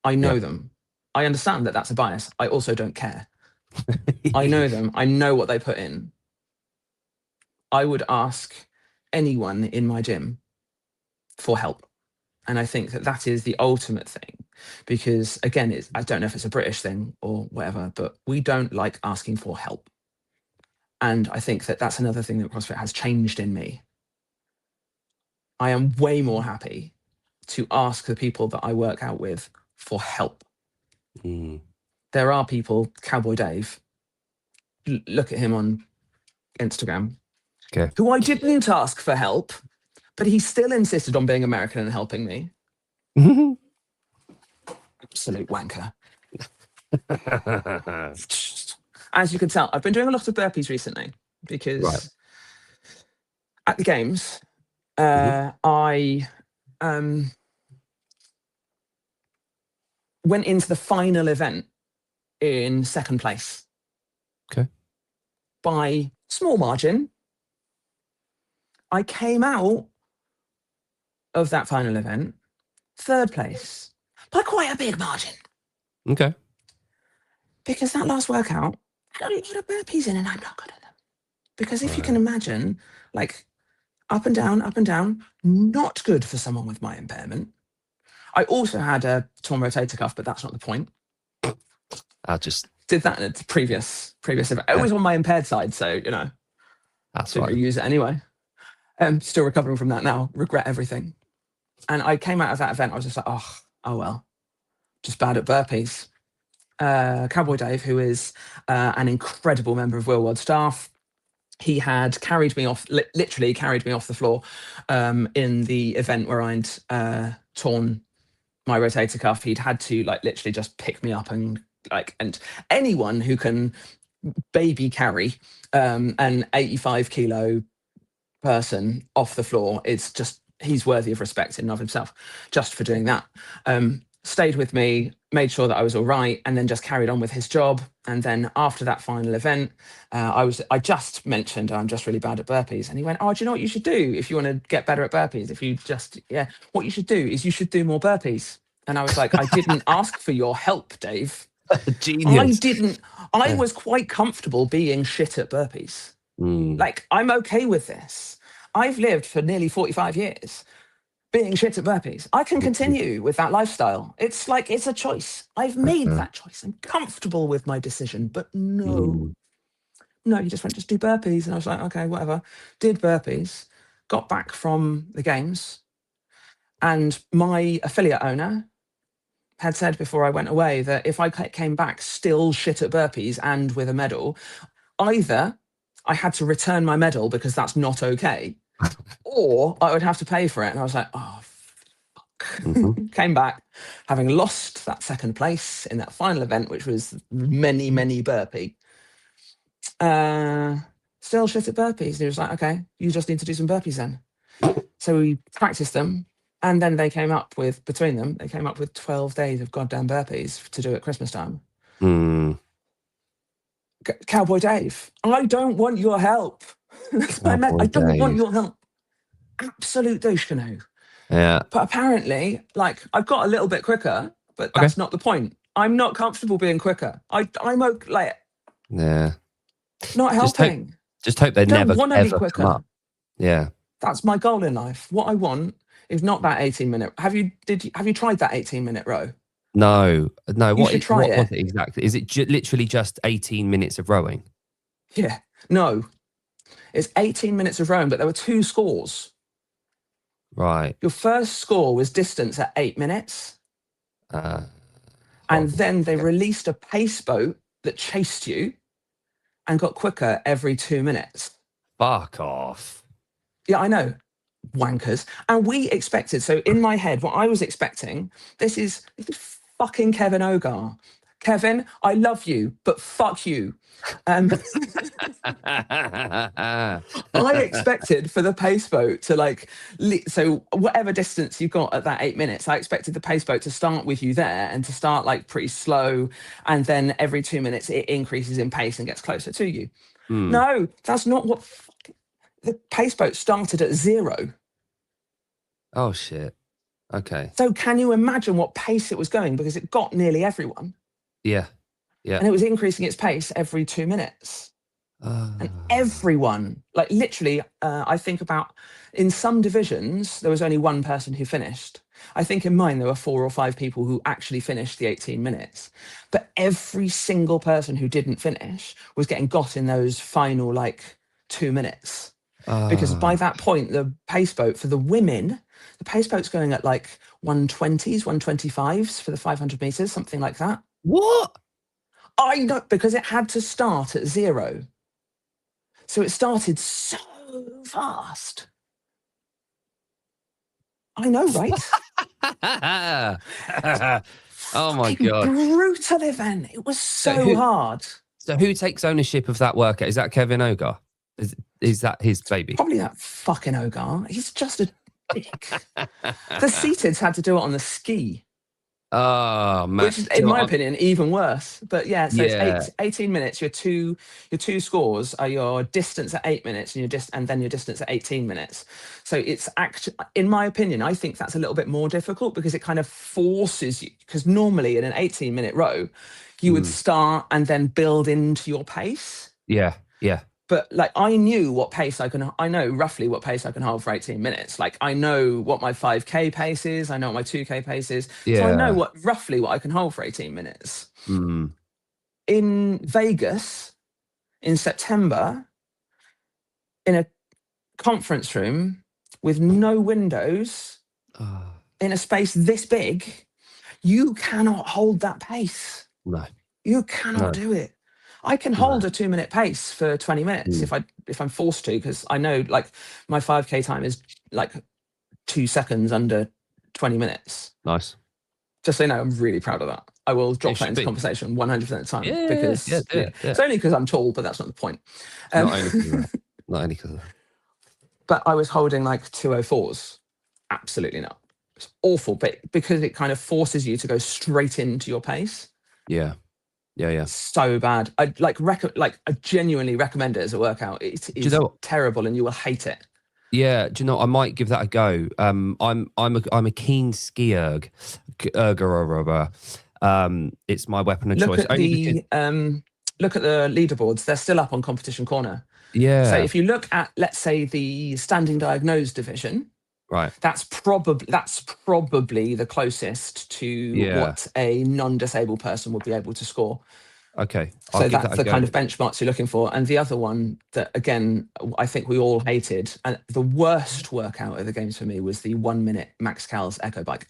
I know them. I understand that that's a bias. I also don't care. I know them. I know what they put in. I would ask anyone in my gym for help. And I think that that is the ultimate thing. Because again, I don't know if it's a British thing or whatever, but we don't like asking for help. And I think that that's another thing that CrossFit has changed in me. I am way more happy to ask the people that I work out with for help. There are people, Cowboy Dave, look at him on Instagram, who I didn't ask for help, but he still insisted on being American and helping me. Absolute wanker. As you can tell, I've been doing a lot of burpees recently because at the games, I went into the final event in second place. By small margin. I came out of that final event third place by quite a big margin. Because that last workout, I got a lot of burpees in and I'm not good at them. Because if you can imagine, like up and down, not good for someone with my impairment. I also had a torn rotator cuff, but that's not the point. I just did that in a previous event. It was on my impaired side, so you know, that's didn't really use it anyway. Still recovering from that now. Regret everything. And I came out of that event. I was just like, oh well, just bad at burpees. Cowboy Dave, who is an incredible member of Wod staff, he had carried me off, literally carried me off the floor in the event where I'd torn my rotator cuff. He'd had to like literally just pick me up and anyone who can baby carry an 85 kilo person off the floor, it's just, he's worthy of respect in and of himself just for doing that. Stayed with me, made sure that I was all right, and then just carried on with his job. And then after that final event, I just mentioned I'm just really bad at burpees. And he went, oh, do you know what you should do if you want to get better at burpees? If you just, what you should do is you should do more burpees. And I was like, I didn't ask for your help, Dave. Genius. I was quite comfortable being shit at burpees. Like, I'm okay with this. I've lived for nearly 45 years being shit at burpees. I can continue with that lifestyle. It's like, it's a choice. I've made that choice. I'm comfortable with my decision, but no, you just went, just do burpees. And I was like, okay, whatever. Did burpees, got back from the games, and my affiliate owner had said before I went away that if I came back still shit at burpees and with a medal, either I had to return my medal because that's not okay, or I would have to pay for it. And I was like, oh, fuck. Came back, having lost that second place in that final event, which was many burpee. Still shit at burpees. He was like, okay, you just need to do some burpees then. So we practiced them, and then they came up with, between them, they came up with 12 days of goddamn burpees to do at Christmas time. Cowboy Dave, I don't want your help. That's what I meant. I don't want your help. Absolute douche canoe. Yeah. But apparently, like, I've got a little bit quicker, but that's not the point. I'm not comfortable being quicker. I'm okay, like, not helping. Just hope they don't never want to be quicker. come up. Yeah. That's my goal in life. What I want is not that 18-minute. Have you tried that 18-minute row? No. You should try it. What was it exactly? Is it literally just 18 minutes of rowing? Yeah. No. It's 18 minutes of rowing, but there were 2 scores. Right. Your first score was distance at 8 minutes. And then they released a pace boat that chased you and got quicker every 2 minutes. Fuck off. Yeah, I know. Wankers. And we expected, so in my head, what I was expecting, this is fucking Kevin Ogar. Kevin, I love you, but fuck you. I expected for the pace boat to like, so whatever distance you got at that 8 minutes, I expected the pace boat to start with you there and to start like pretty slow. And then every 2 minutes it increases in pace and gets closer to you. No, that's not what the pace boat started at 0. Oh shit. Okay. So can you imagine what pace it was going? Because it got nearly everyone. Yeah. Yeah. And it was increasing its pace every 2 minutes. And everyone, like literally, I think about, in some divisions, there was only one person who finished. I think in mine, there were 4 or 5 people who actually finished the 18 minutes. But every single person who didn't finish was getting got in those final, like, 2 minutes. Because by that point, the pace boat for the women, the pace boat's going at like 120s, 125s for the 500 meters, something like that. What? I know, because it had to start at 0. So it started so fast. I know, right? Oh my God. Brutal event. It was so hard. So who takes ownership of that workout? Is that Kevin Ogar? Is that his baby? Probably that fucking Ogar. He's just a dick. The seateds had to do it on the ski. Oh man. Which is, in my opinion, even worse. But yeah, so it's 18 minutes. Your two scores are your distance at 8 minutes and then your distance at 18 minutes. So it's actually, in my opinion, I think that's a little bit more difficult because it kind of forces you, because normally in an 18-minute row, you would start and then build into your pace. Yeah, yeah. But like, I know roughly what pace I can hold for 18 minutes. Like, I know what my 5K pace is. I know what my 2K pace is. Yeah. So I know roughly what I can hold for 18 minutes. In Vegas, in September, in a conference room with no windows, in a space this big, you cannot hold that pace. No. You cannot do it. I can hold a 2-minute pace for 20 minutes if I'm forced to, because I know like my 5K time is like 2 seconds under 20 minutes. Nice. Just so you know, I'm really proud of that. I will drop that into conversation 100% of the time because it's only because I'm tall, but that's not the point. Not only because of that. But I was holding like 204s. Absolutely not. It's awful, but because it kind of forces you to go straight into your pace. Yeah. Yeah. So bad. I genuinely recommend it as a workout. It is terrible, and you will hate it. Yeah, do you know? I might give that a go. I'm a keen ski-erg. It's my weapon of choice. Look at the leaderboards. They're still up on Competition Corner. Yeah. So if you look at, let's say, the standing diagnosed division. Right. That's probably the closest to what a non-disabled person would be able to score. Okay. So that's the kind of benchmarks you're looking for. And the other one that, again, I think we all hated, and the worst workout of the games for me was the 1 minute Max Cal's Echo Bike.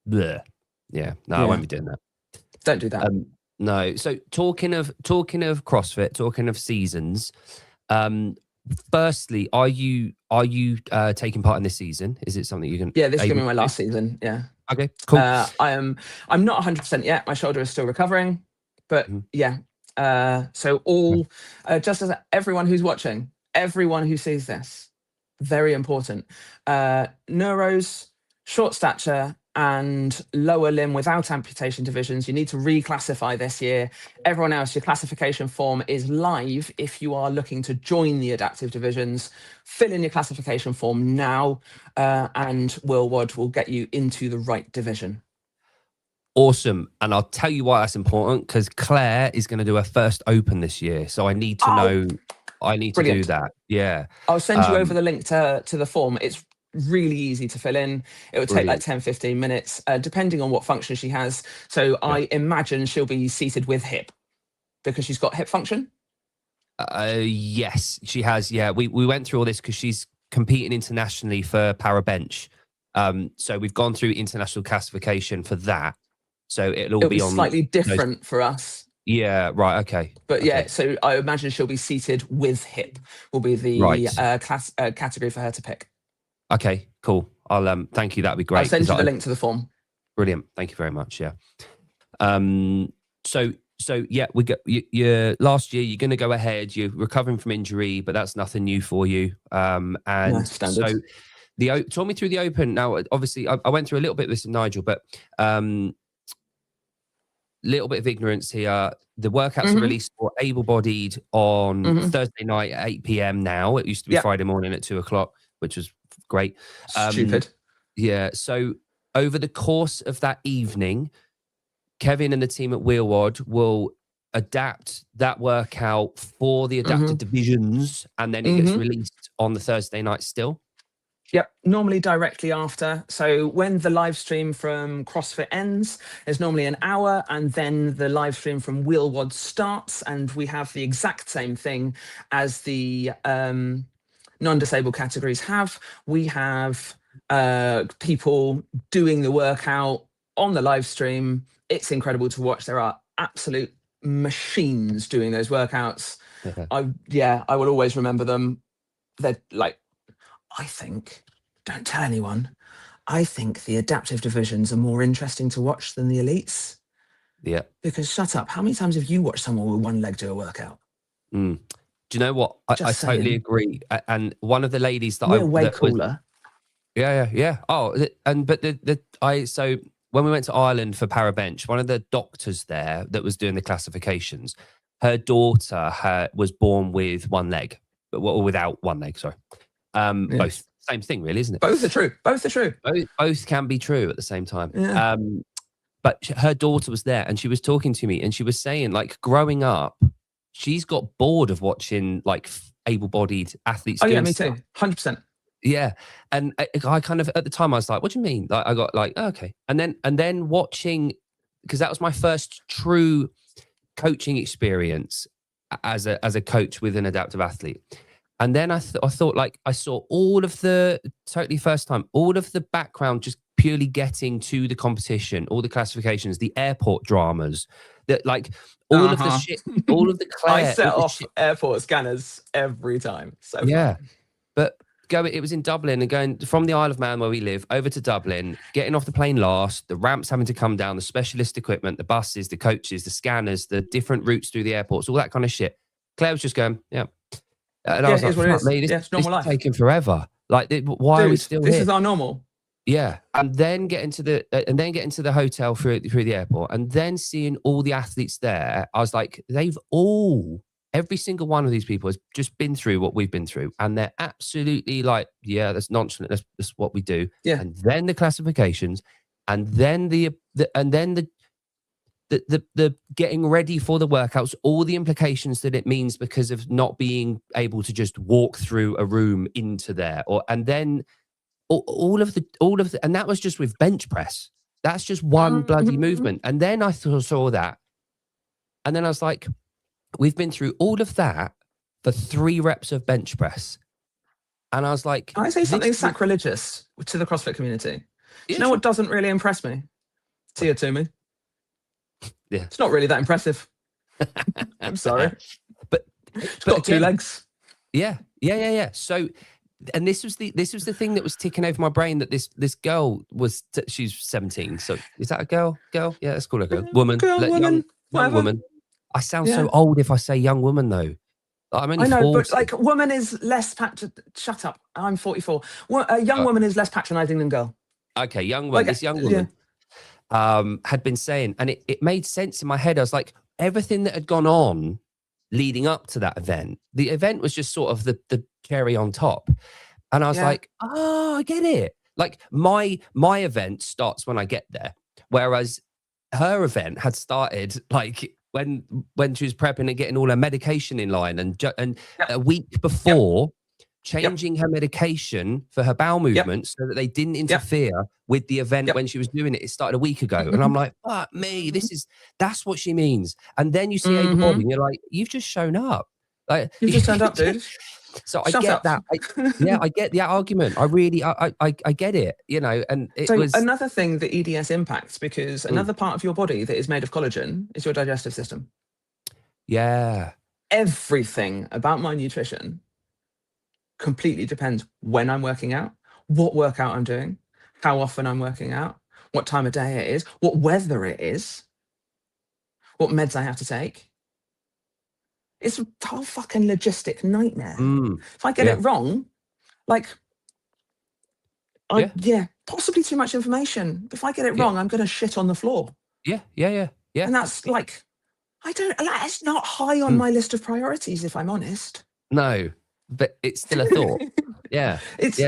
Blech. Yeah. No, I won't be doing that. Don't do that. No. So talking of CrossFit, talking of seasons, firstly, are you taking part in this season? Is it something you can? Yeah, this is gonna be my last season. Yeah. Okay, cool. I'm not 100% yet. My shoulder is still recovering, but yeah. So just as everyone who's watching, everyone who sees this, very important. Neuros, short stature, and lower limb without amputation divisions. You need to reclassify this year. Everyone else, your classification form is live. If you are looking to join the adaptive divisions, fill in your classification form now, and Wod will get you into the right division. Awesome. And I'll tell you why that's important, because Claire is going to do her first open this year. So I need to know, I need to do that. Yeah. I'll send you over the link to the form. It's really easy to fill in. It would take like 10, 15 minutes, depending on what function she has. So I imagine she'll be seated with hip because she's got hip function. Yes, she has. Yeah. We went through all this because she's competing internationally for para bench. So we've gone through international classification for that. So it'll be on slightly different for us. Yeah, right, okay. But yeah, so I imagine she'll be seated with hip will be the category for her to pick. Okay, cool. I'll thank you, that'd be great. I'll send you the link to the form. Brilliant. Thank you very much. Yeah. So yeah, we got you last year, you're gonna go ahead, you're recovering from injury, but that's nothing new for you. And so talk me through the open. Now, obviously, I went through a little bit of this with Nigel, but little bit of ignorance here. The workouts are released for able-bodied on Thursday night at 8 p.m. now. It used to be Friday morning at 2 o'clock, which was great. Stupid. Yeah. So over the course of that evening, Kevin and the team at Wod will adapt that workout for the adapted divisions, and then it gets released on the Thursday night still. Yep, normally directly after. So when the live stream from CrossFit ends, there's normally an hour, and then the live stream from Wod starts, and we have the exact same thing as the non-disabled categories have. We have people doing the workout on the live stream. It's incredible to watch. There are absolute machines doing those workouts. I will always remember them. They're like, I think, don't tell anyone, I think the adaptive divisions are more interesting to watch than the elites. Yeah. Because shut up, how many times have you watched someone with one leg do a workout? Do you know what? I totally agree. And one of the ladies that we're way cooler. Yeah. Oh, so when we went to Ireland for Parabench, one of the doctors there that was doing the classifications, her daughter was born with one leg, or without one leg, sorry. Both same thing, really, isn't it? Both are true. Both can be true at the same time. Yeah. But her daughter was there, and she was talking to me, and she was saying, like, growing up, she's got bored of watching like able-bodied athletes. Oh yeah, me too. 100%. Yeah, and I kind of at the time I was like, "What do you mean?" Like, I got like, oh, "Okay," and then watching, because that was my first true coaching experience as a coach with an adaptive athlete. And then I thought, like, I saw all of the background just purely getting to the competition, all the classifications, the airport dramas, that like all of the shit, all of the Claire. I set off airport scanners every time. So yeah, but it was in Dublin, and going from the Isle of Man where we live over to Dublin, getting off the plane last, the ramps having to come down, the specialist equipment, the buses, the coaches, the scanners, the different routes through the airports, all that kind of shit. Claire was just going, yeah. And I was like, fuck me, this is taking forever. Like, why are we still here? This is our normal. Yeah. And then get into the hotel through the airport, and then seeing all the athletes there, I was like, every single one of these people has just been through what we've been through. And they're absolutely like, yeah, that's nonchalant. That's what we do. Yeah. And then the classifications, and then the getting ready for the workouts, all the implications that it means because of not being able to just walk through a room into there, and then all of the, and that was just with bench press. That's just one bloody movement. And then I saw that, and then I was like, we've been through all of that for 3 reps of bench press. And I was like, can I say something sacrilegious to the CrossFit community? Do you know what doesn't really impress me? Tia Toomey. Yeah. It's not really that impressive. I'm sorry. But it's got 2 legs. Yeah. So, and this was the thing that was ticking over my brain, that this girl was she's 17. So is that a girl? Yeah, let's call her a girl. Woman, Girl, young woman, whatever. woman. I sound Yeah. so old if I say young woman though. I'm only I know, but 40. like, woman is less shut up. I'm 44. A young woman is less patronizing than girl. Okay, young woman. Like, This young yeah, woman had been saying, and it made sense in my head. I was like, everything that had gone on leading up to that event, the event was just sort of the cherry on top. And I was yeah, like, oh, I get it. Like my event starts when I get there, whereas her event had started like when she was prepping and getting all her medication in line, and yep, a week yep, before yep, changing her medication for her bowel yep, movements so that they didn't yep, interfere with the event yep. when she was doing it. It started a week ago, and I'm like, fuck me, that's what she means. And then you see able body, Mm-hmm. and you're like, you've just shown up. Like You've just turned up, dude. so I Shut get up. that. I get the argument. I really, I get it. And it So was another thing that EDS impacts, because another part of your body that is made of collagen is your digestive system. yeah, Everything about my nutrition completely depends when I'm working out, what workout I'm doing, how often I'm working out, what time of day it is, what weather it is, what meds I have to take. It's a whole fucking logistic nightmare. If I get it yeah, wrong, like, yeah, possibly too much information. If I get it yeah, wrong, I'm going to shit on the floor. yeah. And that's like, it's not high on Mm, my list of priorities, if I'm honest. no, but it's still a thought. Yeah,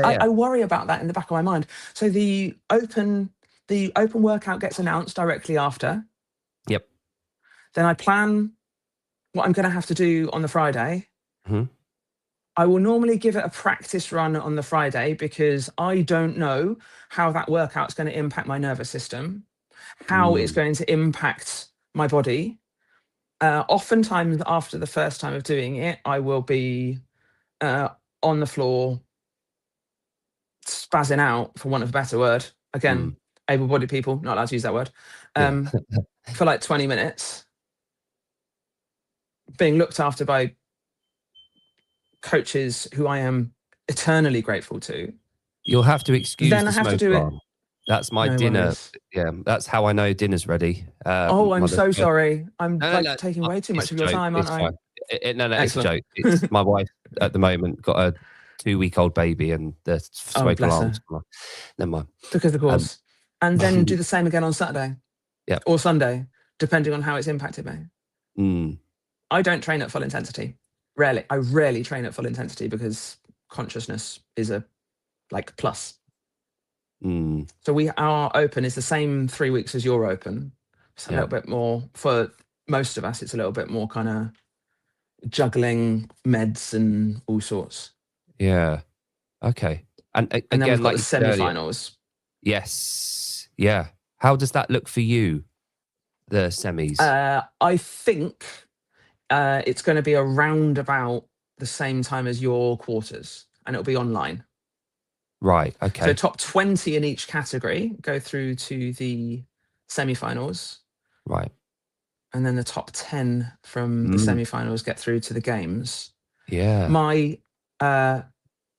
I worry about that in the back of my mind. So the open workout gets announced directly after. yep. Then I plan what I'm going to have to do on the Friday. Hmm. I will normally give it a practice run on the Friday because I don't know how that workout's going to impact my nervous system, how it's Mm, going to impact my body. Oftentimes, after the first time of doing it, I will be on the floor, spazzing out, for want of a better word. Again, mm, able-bodied people, not allowed to use that word, yeah, for like 20 minutes, being looked after by coaches who I am eternally grateful to. you'll have to excuse Then I the have to smoke do it. alarm. That's my No dinner. worries. Yeah, that's how I know dinner's ready. Oh, I'm Mother. so sorry. I'm No, like taking way too it's much a of your joke. time, aren't It's I? fine. No, it's a Excellent. joke. It's my wife at the moment got a 2-week-old baby, and the Oh, smoke bless alarms. her. Never mind. Because of Um, course. And then do the same again on Saturday yeah. or Sunday, depending on how it's impacted me. Mm, I don't train at full intensity. Rarely. I rarely train at full intensity because consciousness is a like plus. mm, So our open is the same 3 weeks as your open. It's a yeah. little bit more for most of us. It's a little bit more kind of juggling meds and all sorts. Yeah. Okay. And And then we've again, got like the you said earlier, semi-finals. yes. Yeah. How does that look for you, the semis? I think it's going to be around about the same time as your quarters, and it'll be online. Right. So Okay. top 20 in each category go through to the semi-finals, Right. and then the top 10 from the Mm, semi-finals get through to the games. yeah. My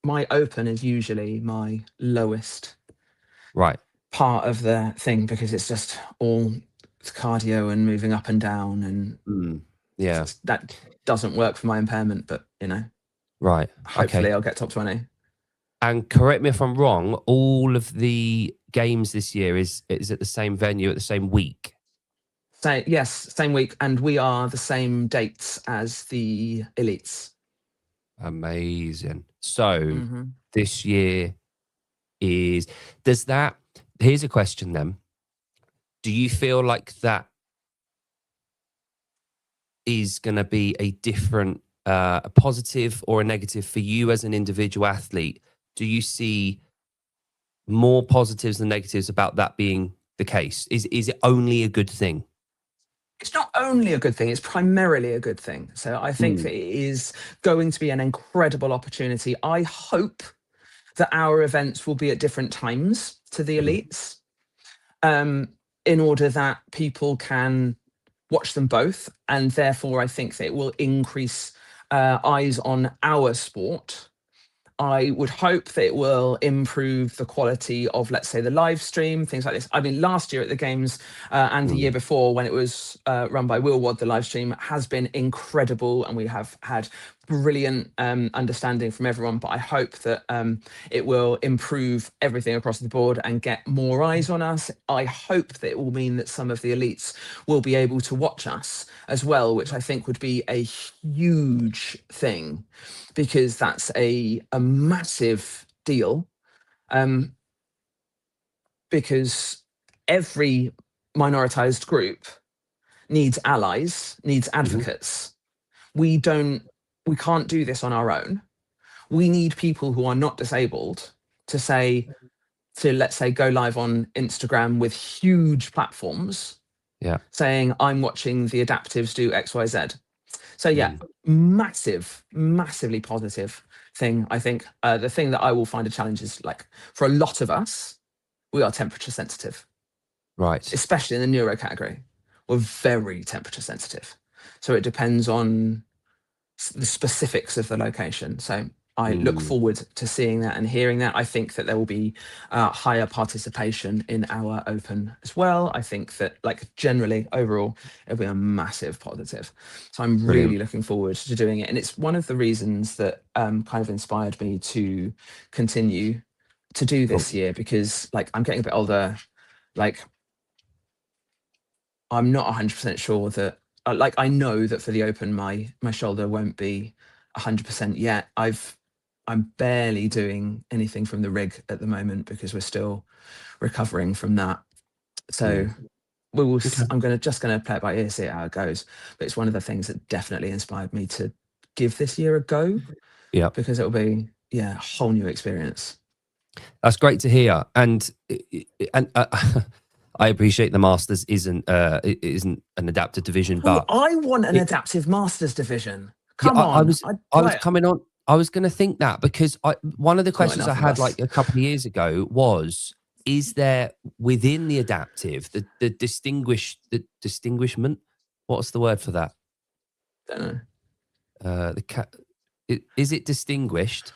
my open is usually my lowest Right. part of the thing because it's just all cardio and moving up and down, and Mm, yeah. that doesn't work for my impairment. But Right. hopefully Okay. I'll get top 20. And correct me if I'm wrong, all of the games this year is at the same venue at the same week. So yes, same week, and we are the same dates as the elites. Amazing. So Hmm. this year is, does that, here's a question then. Do you feel like that is going to be a different, a positive or a negative for you as an individual athlete? Do you see more positives than negatives about that being the case? Is it only a good thing? It's not only a good thing, it's primarily a good thing. So I think Mm, that it is going to be an incredible opportunity. I hope that our events will be at different times to the mhm, elites, in order that people can watch them both. And therefore, I think that it will increase eyes on our sport, I would hope that it will improve the quality of, let's say, the live stream, things like this. I mean, last year at the games and the year before when it was run by Will Wad, the live stream has been incredible, and we have had brilliant understanding from everyone. But I hope that it will improve everything across the board and get more eyes on us. I hope that it will mean that some of the elites will be able to watch us as well, which I think would be a huge thing, because that's a massive deal. Because every minoritized group needs allies, needs advocates. We can't do this on our own. We need people who are not disabled to let's say go live on Instagram with huge platforms, saying, I'm watching the adaptives do XYZ. So yeah, massively positive thing. I think the thing that I will find a challenge is, like, for a lot of us, we are temperature sensitive, right? Especially in the neuro category, we're very temperature sensitive. So it depends on the specifics of the location. So I look forward to seeing that and hearing that. I think that there will be higher participation in our open as well. I think that, like, generally overall, it'll be a massive positive. So I'm really looking forward to doing it. And it's one of the reasons that kind of inspired me to continue to do this year, because, like, I'm getting a bit older. Like, I'm not 100% sure that, like, I know that for the open, my shoulder won't be 100% yet. I'm barely doing anything from the rig at the moment because we're still recovering from that. So we will. Okay. I'm just gonna play it by ear, see how it goes. But it's one of the things that definitely inspired me to give this year a go. Yeah, because it'll be a whole new experience. That's great to hear, and I appreciate the Masters isn't an adapted division, but I want an adaptive Masters division. Come on, I was coming on. I was going to think that, because one of the questions I had like a couple of years ago was, is there within the adaptive the distinguishment? What's the word for that? Don't know. Is it distinguished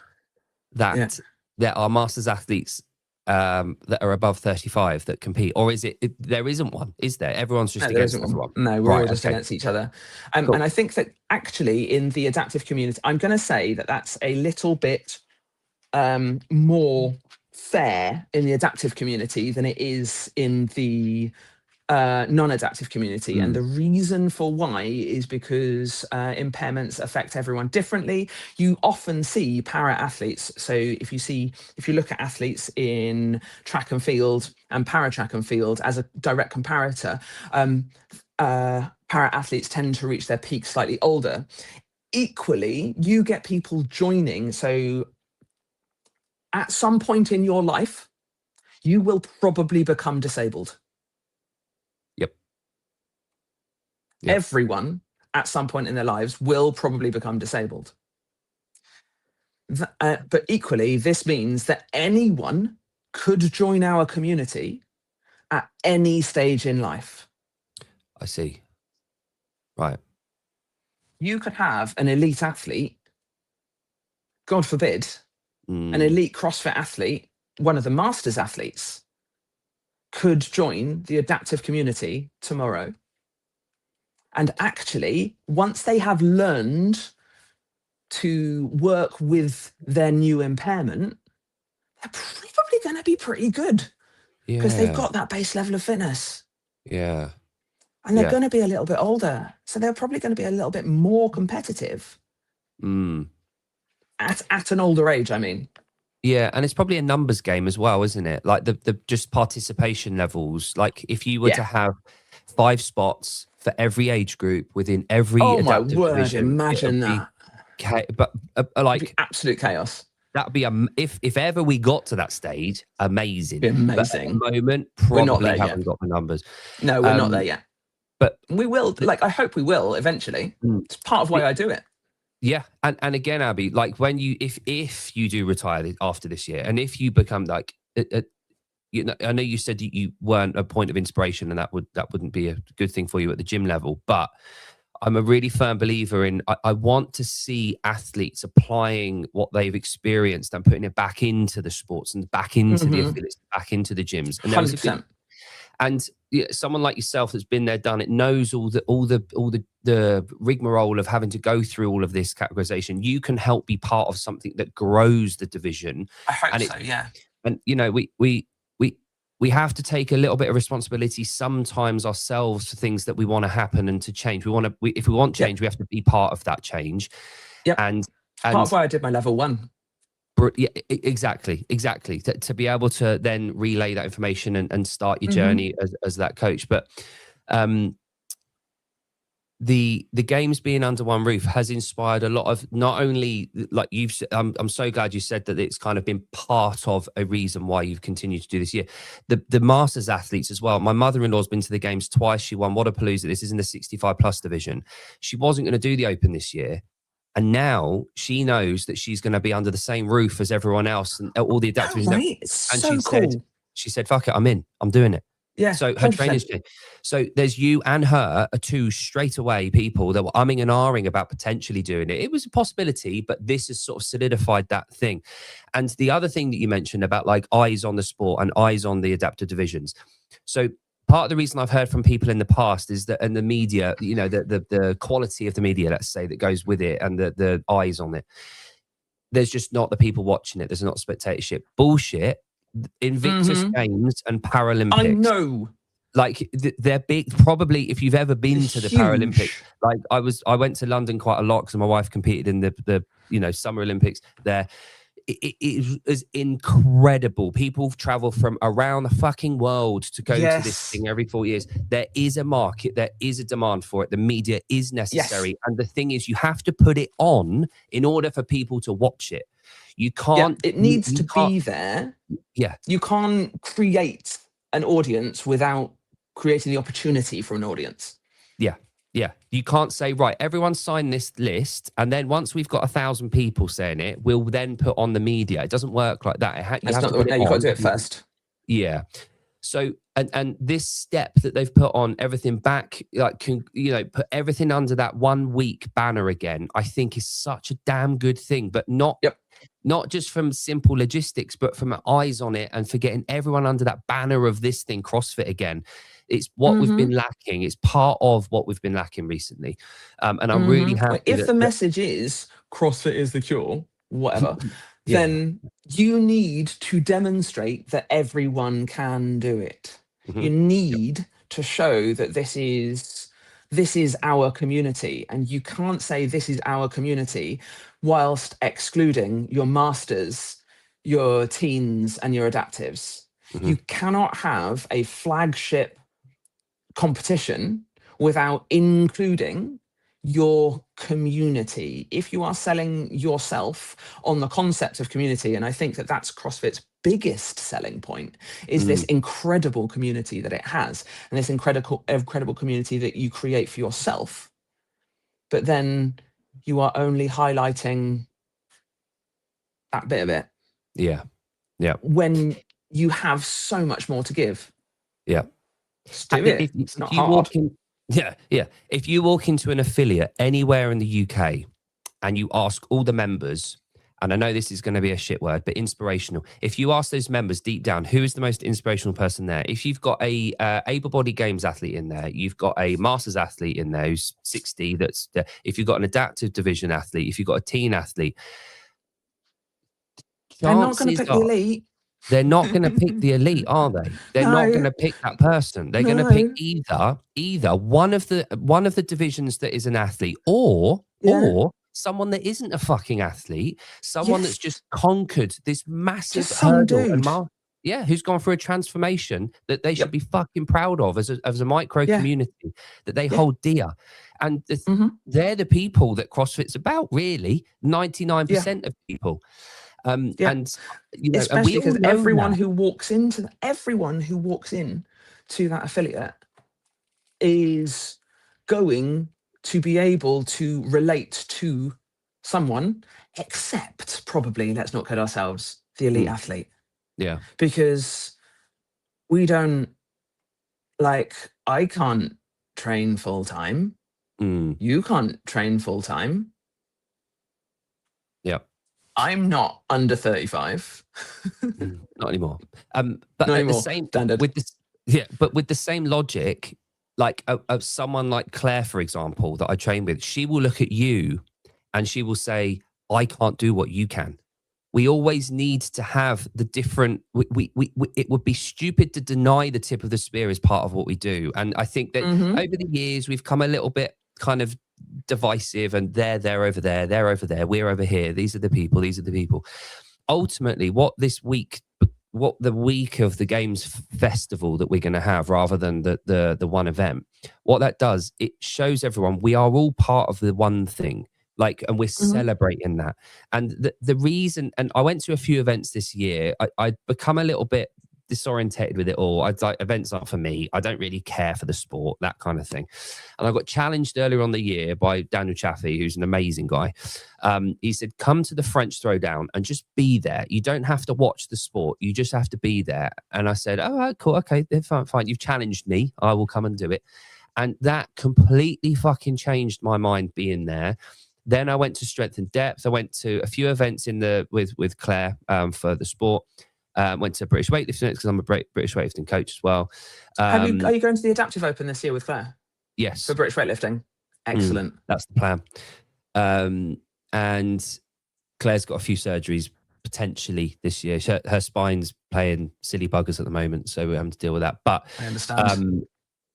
that there are Masters athletes that are above 35 that compete, or is it there isn't one? Is there? Everyone's just against everyone. No, we're all just against each other. Cool. And I think that actually in the adaptive community, I'm going to say that that's a little bit more fair in the adaptive community than it is in the non-adaptive community. And the reason for why is because impairments affect everyone differently. You often see para athletes. So if you look at athletes in track and field and para track and field as a direct comparator, para athletes tend to reach their peak slightly older. Equally, you get people joining. So at some point in your life, you will probably become disabled. Yep. Everyone at some point in their lives will probably become disabled. But equally, this means that anyone could join our community at any stage in life. I see. Right. You could have an elite athlete, God forbid, an elite CrossFit athlete, one of the Masters athletes, could join the adaptive community tomorrow. And actually, once they have learned to work with their new impairment, they're probably going to be pretty good, because they've got that base level of fitness. Yeah. And they're going to be a little bit older. So they're probably going to be a little bit more competitive at an older age, I mean. Yeah, and it's probably a numbers game as well, isn't it? Like the just participation levels. Like if you were to have 5 spots for every age group within every adaptive division, imagine that. But like absolute chaos. That'd be if ever we got to that stage, amazing. Be amazing. But at the moment, probably haven't got the numbers. No, we're not there yet. But we will. Like, I hope we will eventually. It's part of why I do it. Yeah, and again, Abby, like when if you do retire after this year, and if you become like, you know, I know you said you weren't a point of inspiration, and that wouldn't be a good thing for you at the gym level, but I'm a really firm believer in, I want to see athletes applying what they've experienced and putting it back into the sports and back into the affiliates, back into the gyms. And there was 100%. and someone like yourself that's been there, done it, knows all the rigmarole of having to go through all of this categorization. You can help be part of something that grows the division. I hope and so, yeah. And we have to take a little bit of responsibility sometimes ourselves for things that we want to happen and to change. If we want change, we have to be part of that change. Yeah, and part of why I did my level 1. Yeah, exactly. To be able to then relay that information and start your journey as that coach. But the games being under one roof has inspired a lot of, not only like I'm so glad you said that it's kind of been part of a reason why you've continued to do this year. The masters athletes as well. My mother-in-law's been to the games twice. She won Wodify. This is in the 65 plus division. She wasn't going to do the Open this year. And now she knows that she's going to be under the same roof as everyone else and all the adapters. Right? It's and so cool. She said, fuck it, I'm in. I'm doing it. Yeah. So her trainers changed. So there's you and her are two straight away people that were umming and ahhing about potentially doing it. It was a possibility, but this has sort of solidified that thing. And the other thing that you mentioned about like eyes on the sport and eyes on the adaptive divisions. So part of the reason I've heard from people in the past is that, and the media, you know, the quality of the media, let's say, that goes with it and the eyes on it, there's just not the people watching it. There's not spectatorship. Bullshit. Invictus Games and Paralympics. I know. Like they're big. Probably if you've ever been to the Paralympics, like I went to London quite a lot because my wife competed in the Summer Olympics there. It is incredible. People travel from around the fucking world to go to this thing every 4 years. There is a market. There is a demand for it. The media is necessary. And the thing is, you have to put it on in order for people to watch it. You can't. It needs to be there. Yeah. You can't create an audience without creating the opportunity for an audience. Yeah. Yeah, you can't say, right, everyone sign this list, and then once we've got 1,000 people saying it, we'll then put on the media. It doesn't work like that. You've got to do it first. Yeah. So, and this step that they've put on everything back, like, put everything under that 1 week banner again, I think is such a damn good thing, but not just from simple logistics, but from eyes on it and for getting everyone under that banner of this thing, CrossFit again. It's what we've been lacking. It's part of what we've been lacking recently. And I'm really happy. If the message is CrossFit is the cure, whatever, then you need to demonstrate that everyone can do it. You need to show that this is our community. And you can't say this is our community whilst excluding your masters, your teens, and your adaptives. You cannot have a flagship competition without including your community. If you are selling yourself on the concept of community, and I think that that's CrossFit's biggest selling point, is this incredible community that it has, and this incredible community that you create for yourself, but then you are only highlighting that bit of it. Yeah. When you have so much more to give. Yeah. Do it. It's not hard. If you walk into an affiliate anywhere in the UK and you ask all the members, and I know this is going to be a shit word, but inspirational. If you ask those members deep down, who is the most inspirational person there? If you've got a able-bodied games athlete in there, you've got a masters athlete in there who's 60. If you've got an adaptive division athlete, if you've got a teen athlete, they're not going to pick the elite. They're not going to pick the elite, are they? They're not going to pick that person. They're going to pick either one of the divisions that is an athlete, or someone that isn't a fucking athlete, someone that's just conquered this massive hurdle, who's gone through a transformation that they should be fucking proud of as a micro community that they hold dear. And they're the people that CrossFit's about, really. 99% of people. And especially because everyone who walks in to that affiliate is going to be able to relate to someone, except probably, let's not kid ourselves, the elite athlete. Yeah. Because I can't train full time. You can't train full time. Yeah. I'm not under 35. Not anymore. Not But at the anymore. same Standard. with this, yeah, but with the same logic, like someone like Claire, for example, that I train with, she will look at you and she will say, I can't do what you can. We always need to have the different. It would be stupid to deny the tip of the spear as part of what we do. And I think that over the years we've come a little bit kind of divisive, and they're over there, they're over there, we're over here. These are the people. These are the people. Ultimately, what the week of the games festival that we're going to have, rather than the one event, what that does, it shows everyone we are all part of the one thing. Like, and we're celebrating that. And the reason, and I went to a few events this year, I'd become a little bit disorientated with it all. I'd like, events aren't for me. I don't really care for the sport, that kind of thing. And I got challenged earlier on the year by Daniel Chaffee, who's an amazing guy. He said, come to the French Throwdown and just be there. You don't have to watch the sport. You just have to be there. And I said, all right, cool. Okay, fine. You've challenged me. I will come and do it. And that completely fucking changed my mind being there. Then I went to Strength and Depth. I went to a few events with Claire for the sport. Went to British weightlifting because I'm a British weightlifting coach as well. Are you going to the Adaptive Open this year with Claire? Yes. For British weightlifting? Excellent. That's the plan. And Claire's got a few surgeries potentially this year. Her spine's playing silly buggers at the moment, so we're having to deal with that. But I understand.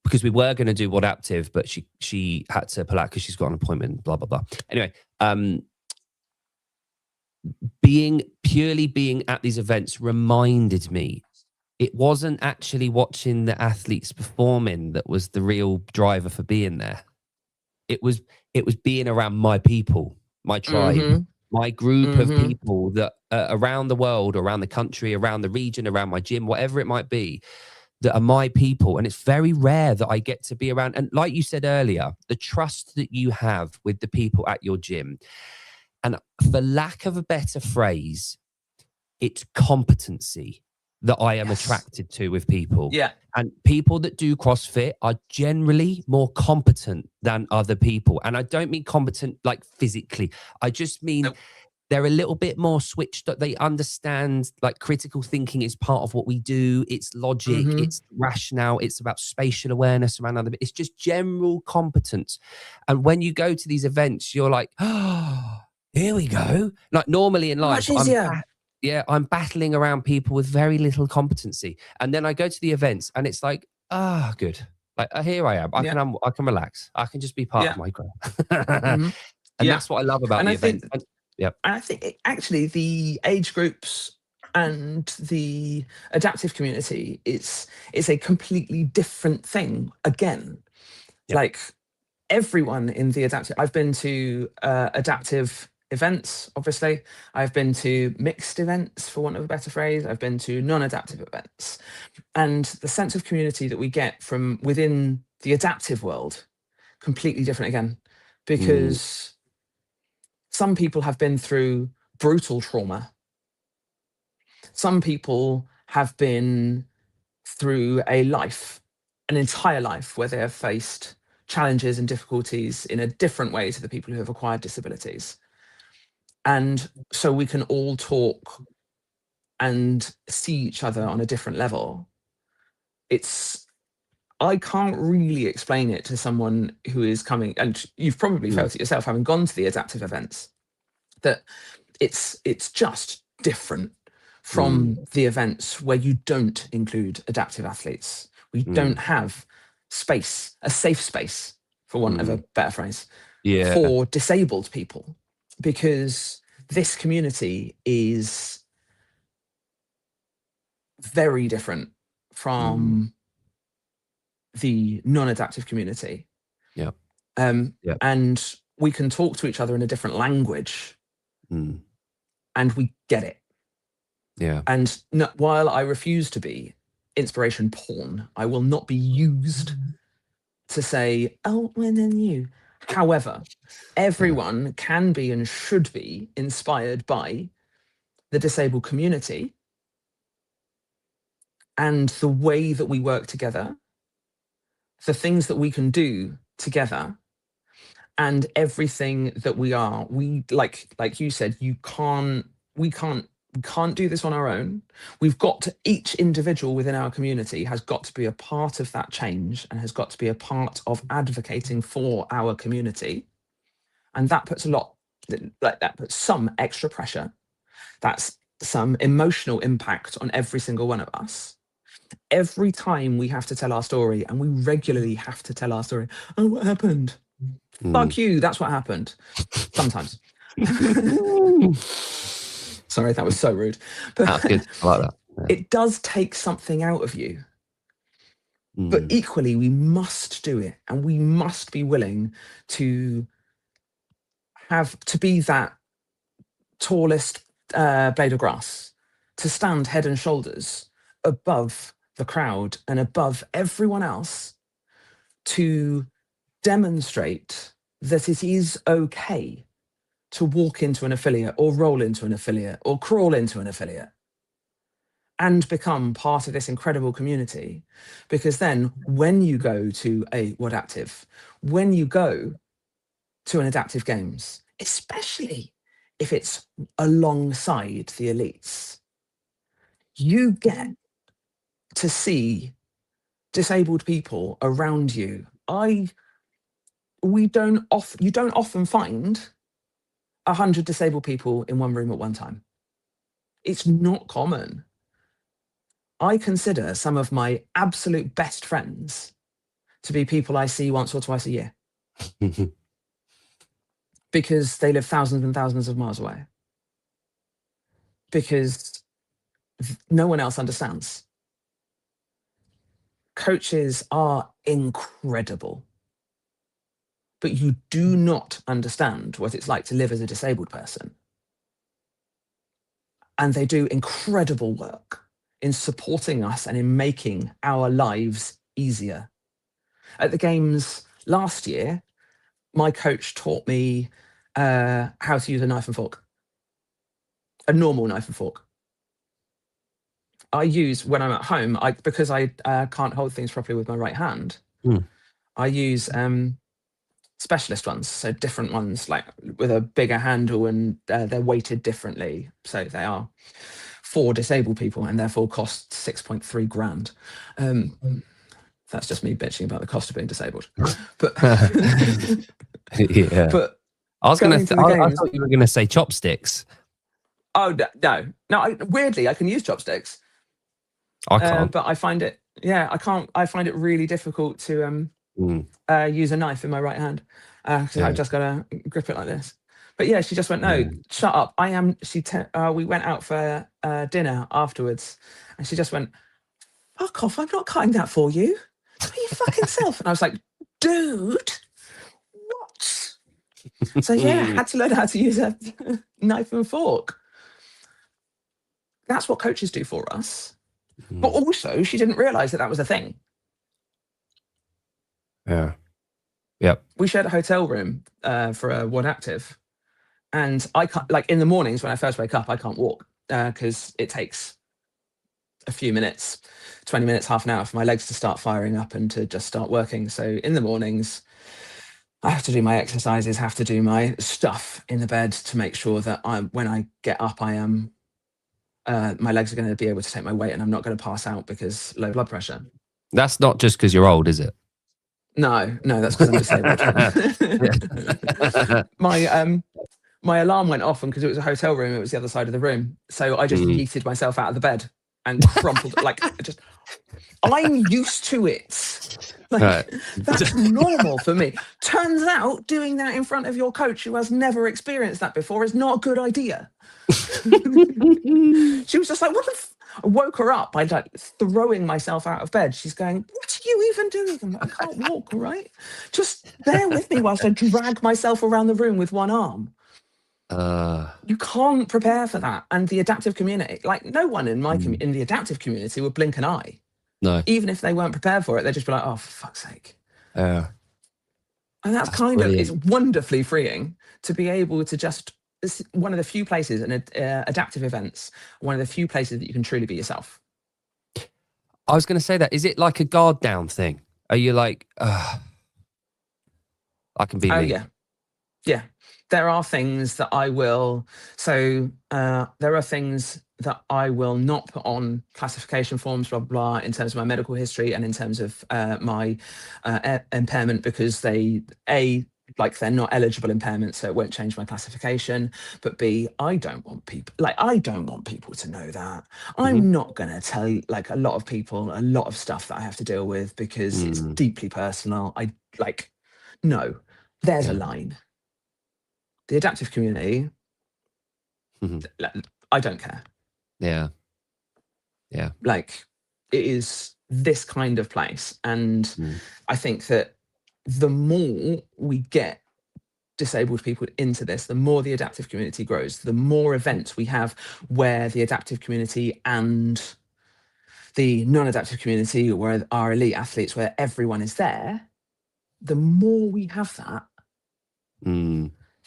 because we were going to do Wodify, but she had to pull out because she's got an appointment, blah, blah, blah. Anyway, being at these events reminded me it wasn't actually watching the athletes performing that was the real driver for being there. It was being around my people, my tribe, my group of people that around the world, around the country, around the region, around my gym, whatever it might be, that are my people. And it's very rare that I get to be around. And like you said earlier, the trust that you have with the people at your gym. And for lack of a better phrase, it's competency that I am attracted to with people. Yeah. And people that do CrossFit are generally more competent than other people. And I don't mean competent like physically. I just mean they're a little bit more switched up. They understand like critical thinking is part of what we do. It's logic, it's rationale, it's about spatial awareness around other. It's just general competence. And when you go to these events, you're like, oh, here we go. Like normally in life, much easier. I'm battling around people with very little competency. And then I go to the events and it's like, good. Like here I am. I can relax. I can just be part of my group. And that's what I love about the event. And I think actually the age groups and the adaptive community, it's a completely different thing again. Like everyone in the adaptive, I've been to adaptive events, obviously. I've been to mixed events, for want of a better phrase. I've been to non-adaptive events. And the sense of community that we get from within the adaptive world, completely different again. Because some people have been through brutal trauma. Some people have been through an entire life where they have faced challenges and difficulties in a different way to the people who have acquired disabilities. And so we can all talk and see each other on a different level. I can't really explain it to someone who is coming, and you've probably felt it yourself having gone to the adaptive events, that it's just different from the events where you don't include adaptive athletes. We don't have space, a safe space, for want of a better phrase, for disabled people, because this community is very different from the non-adaptive community. And we can talk to each other in a different language and we get it. And while I refuse to be inspiration porn, I will not be used to say, oh, well, then you. However, everyone can be and should be inspired by the disabled community and the way that we work together, the things that we can do together, And everything that we are, we like you said, we can't do this on our own. We've got to, each individual within our community has got to be a part of that change and has got to be a part of advocating for our community. And that puts that puts some extra pressure. That's some emotional impact on every single one of us. Every time we have to tell our story, and we regularly have to tell our story. Oh, what happened? Fuck you, that's what happened. Sometimes. Sorry, that was so rude. But that's good. I like that. Yeah. It does take something out of you. But equally, we must do it, and we must be willing to be that tallest blade of grass, to stand head and shoulders above the crowd and above everyone else, to demonstrate that it is okay to walk into an affiliate or roll into an affiliate or crawl into an affiliate and become part of this incredible community. Because then when you go to a Wodactive, when you go to an Adaptive Games, especially if it's alongside the elites, you get to see disabled people around you. You don't often find 100 disabled people in one room at one time. It's not common. I consider some of my absolute best friends to be people I see once or twice a year. Because they live thousands and thousands of miles away. Because no one else understands. Coaches are incredible. But you do not understand what it's like to live as a disabled person. And they do incredible work in supporting us and in making our lives easier. At the games last year, my coach taught me how to use a knife and fork, a normal knife and fork. I use, when I'm at home, because I can't hold things properly with my right hand, I use specialist ones, so different ones, like with a bigger handle, and they're weighted differently. So they are for disabled people and therefore cost 6.3 grand. That's just me bitching about the cost of being disabled. But yeah. But I thought you were gonna say chopsticks. Oh no! Weirdly, I can use chopsticks. I can't. But I find it, I can't. I find it really difficult to use a knife in my right hand. I've just got to grip it like this. But yeah, she just went, no, shut up. We went out for dinner afterwards, and she just went, fuck off, I'm not cutting that for you. Do it your fucking self. And I was like, dude, what? So yeah, I had to learn how to use a knife and fork. That's what coaches do for us. But also, she didn't realise that was a thing. Yeah. Yep. We shared a hotel room for a Wodactive. And I can't, like in the mornings when I first wake up, I can't walk because it takes a few minutes, 20 minutes, half an hour for my legs to start firing up and to just start working. So in the mornings, I have to do my exercises, have to do my stuff in the bed to make sure that when I get up, I am, my legs are going to be able to take my weight and I'm not going to pass out because low blood pressure. That's not just because you're old, is it? No, that's because I'm disabled. My alarm went off, and because it was a hotel room, it was the other side of the room. So I just yeeted myself out of the bed and crumpled. I'm used to it. That's normal for me. Turns out doing that in front of your coach who has never experienced that before is not a good idea. She was just like, what the I woke her up by throwing myself out of bed. She's going, what are you even doing? I'm like, I can't walk, all right? Just bear with me whilst I drag myself around the room with one arm. You can't prepare for that. And the adaptive community, no one in in the adaptive community would blink an eye. No. Even if they weren't prepared for it, they'd just be like, oh, for fuck's sake. And that's brilliant. It's wonderfully freeing to be able to just, it's one of the few places in adaptive events, one of the few places that you can truly be yourself. I was going to say that. Is it like a guard down thing? Are you like, I can be me? Yeah. Yeah, there are things that I will. So there are things that I will not put on classification forms, blah blah, blah, in terms of my medical history and in terms of my impairment, because they're not eligible impairments, so it won't change my classification. But B, I don't want people to know that. I'm not going to tell you, like, a lot of people, a lot of stuff that I have to deal with, because it's deeply personal. No, there's a line. The adaptive community, I don't care. Yeah. Yeah. Like, it is this kind of place. And I think that the more we get disabled people into this, the more the adaptive community grows, the more events we have where the adaptive community and the non-adaptive community, where our elite athletes, where everyone is there, the more we have that,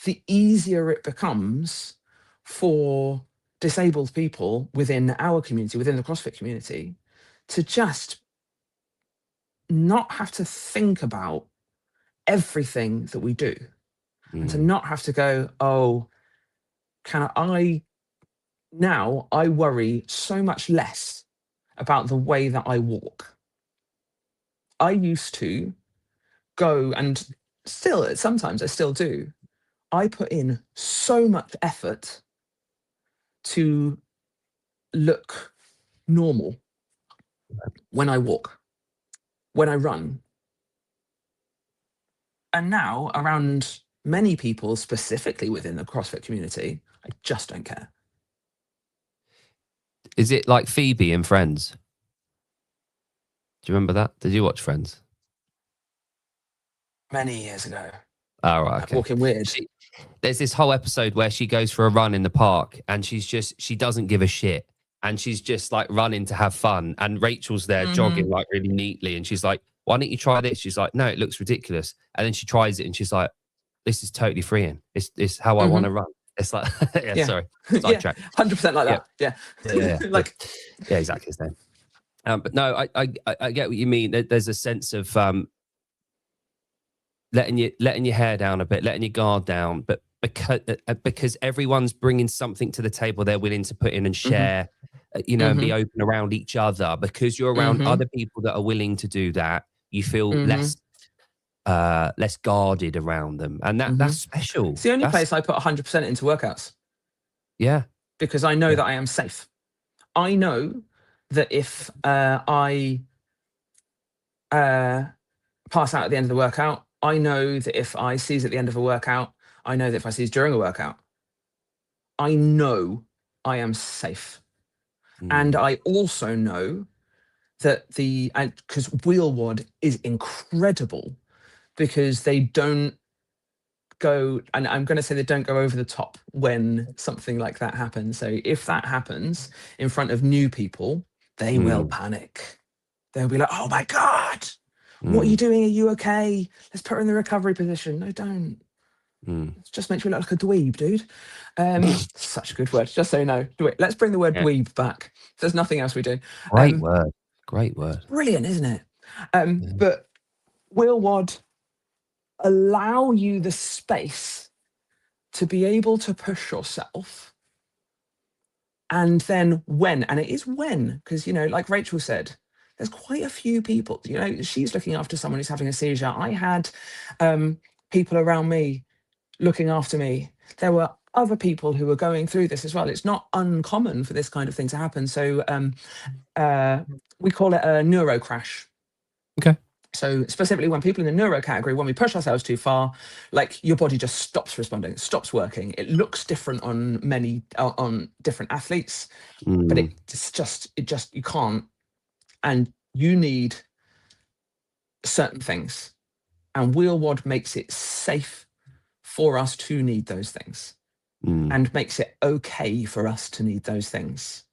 the easier it becomes for disabled people within our community, within the CrossFit community, to just not have to think about everything that we do, and to not have to go, oh, I worry so much less about the way that I walk. I used to go, and sometimes I still do, I put in so much effort to look normal when I walk, when I run. And now, around many people, specifically within the CrossFit community, I just don't care. Is it like Phoebe in Friends? Do you remember that? Did you watch Friends? Many years ago. Oh, right, okay. Walking weird. There's this whole episode where she goes for a run in the park, and she doesn't give a shit. And she's just like running to have fun. And Rachel's there jogging like really neatly. And she's like, why don't you try this? She's like, no, it looks ridiculous. And then she tries it and she's like, this is totally freeing. It's how I want to run. It's like, sorry. Sidetrack. 100% like that. Yeah. Like, yeah, exactly the same. But no, I get what you mean. There's a sense of letting your hair down a bit, letting your guard down, but because everyone's bringing something to the table they're willing to put in and share, and be open around each other, because you're around other people that are willing to do that, you feel less guarded around them, and that's special. It's the only place I put 100% into workouts. Yeah, because I know that I am safe. I know that if I pass out at the end of the workout, I know that if I seize at the end of a workout, I know that if I seize during a workout, I know I am safe. And I also know that because WheelWOD is incredible, because they don't go, and I'm going to say they don't go over the top when something like that happens. So if that happens in front of new people, they will panic. They'll be like, oh my God, what are you doing? Are you okay? Let's put her in the recovery position. No, don't. It just makes you look like a dweeb, dude. Such a good word. Just so you know. Let's bring the word dweeb back. There's nothing else we do. Great word. Great word. Brilliant, isn't it? But WheelWOD allow you the space to be able to push yourself. And then and it is because, like Rachel said, there's quite a few people, she's looking after someone who's having a seizure. I had people around me looking after me. There were other people who were going through this as well. It's not uncommon for this kind of thing to happen. So we call it a neuro crash. Okay. So specifically when people in the neuro category, when we push ourselves too far, like your body just stops responding, it stops working. It looks different on different athletes, but it's just, you can't, and you need certain things. And WheelWOD makes it safe for us to need those things and makes it okay for us to need those things.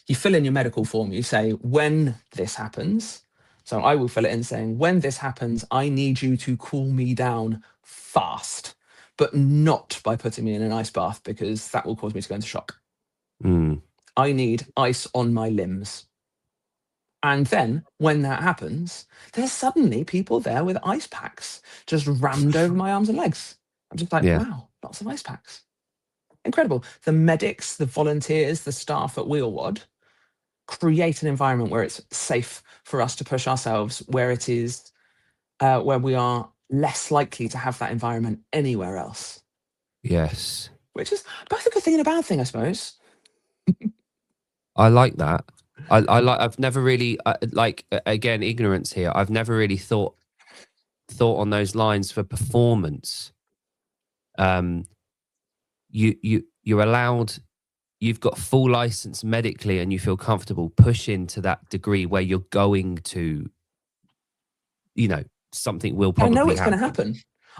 You fill in your medical form, you say, when this happens, so I will fill it in saying, when this happens, I need you to cool me down fast, but not by putting me in an ice bath, because that will cause me to go into shock. I need ice on my limbs. And then when that happens, there's suddenly people there with ice packs just rammed over my arms and legs. I'm just like, wow, lots of ice packs. Incredible. The medics, the volunteers, the staff at Wheelwad create an environment where it's safe for us to push ourselves, where it is, where we are less likely to have that environment anywhere else. Yes. Which is both a good thing and a bad thing, I suppose. I like that. I've never really, like, again, ignorance here. I've never really thought on those lines for performance. You're allowed, you've got full license medically and you feel comfortable pushing to that degree where you're going to, you know, something will probably I know it's going to happen.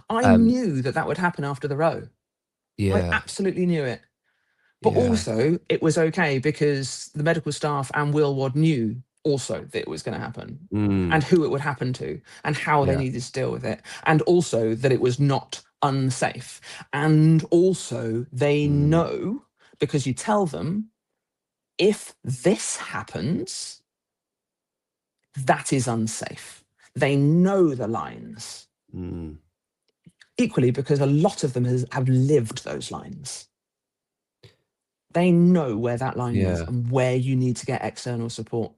I knew that would happen after the row. Yeah. I absolutely knew it. But also, it was okay because the medical staff and Wheelwad knew also that it was going to happen and who it would happen to and how they needed to deal with it. And also that it was not unsafe. And also they know, because you tell them, if this happens, that is unsafe. They know the lines. Equally, because a lot of them have lived those lines. They know where that line is and where you need to get external support.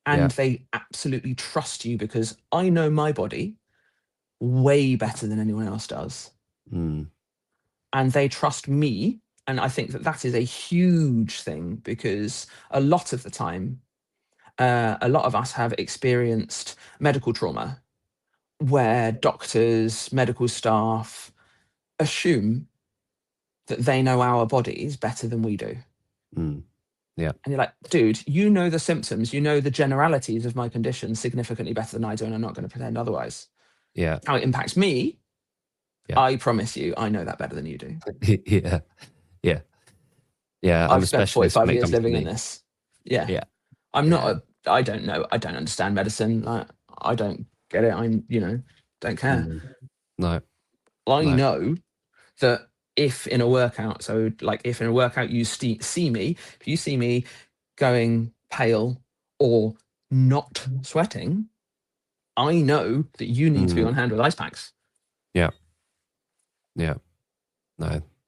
And they absolutely trust you because I know my body way better than anyone else does. And they trust me. And I think that that is a huge thing because a lot of the time, a lot of us have experienced medical trauma where doctors, medical staff assume that they know our bodies better than we do. Yeah. And you're like, dude, you know the symptoms, you know the generalities of my condition significantly better than I do, and I'm not going to pretend otherwise. Yeah. How it impacts me, I promise you, I know that better than you do. Yeah. I've spent 45 years living in this. Yeah. I'm not, I don't know, I don't understand medicine. Like, I don't get it. Don't care. No. I know that if in a workout, so like if in a workout you see me, if you see me going pale or not sweating, I know that you need to be on hand with ice packs. Yeah. No.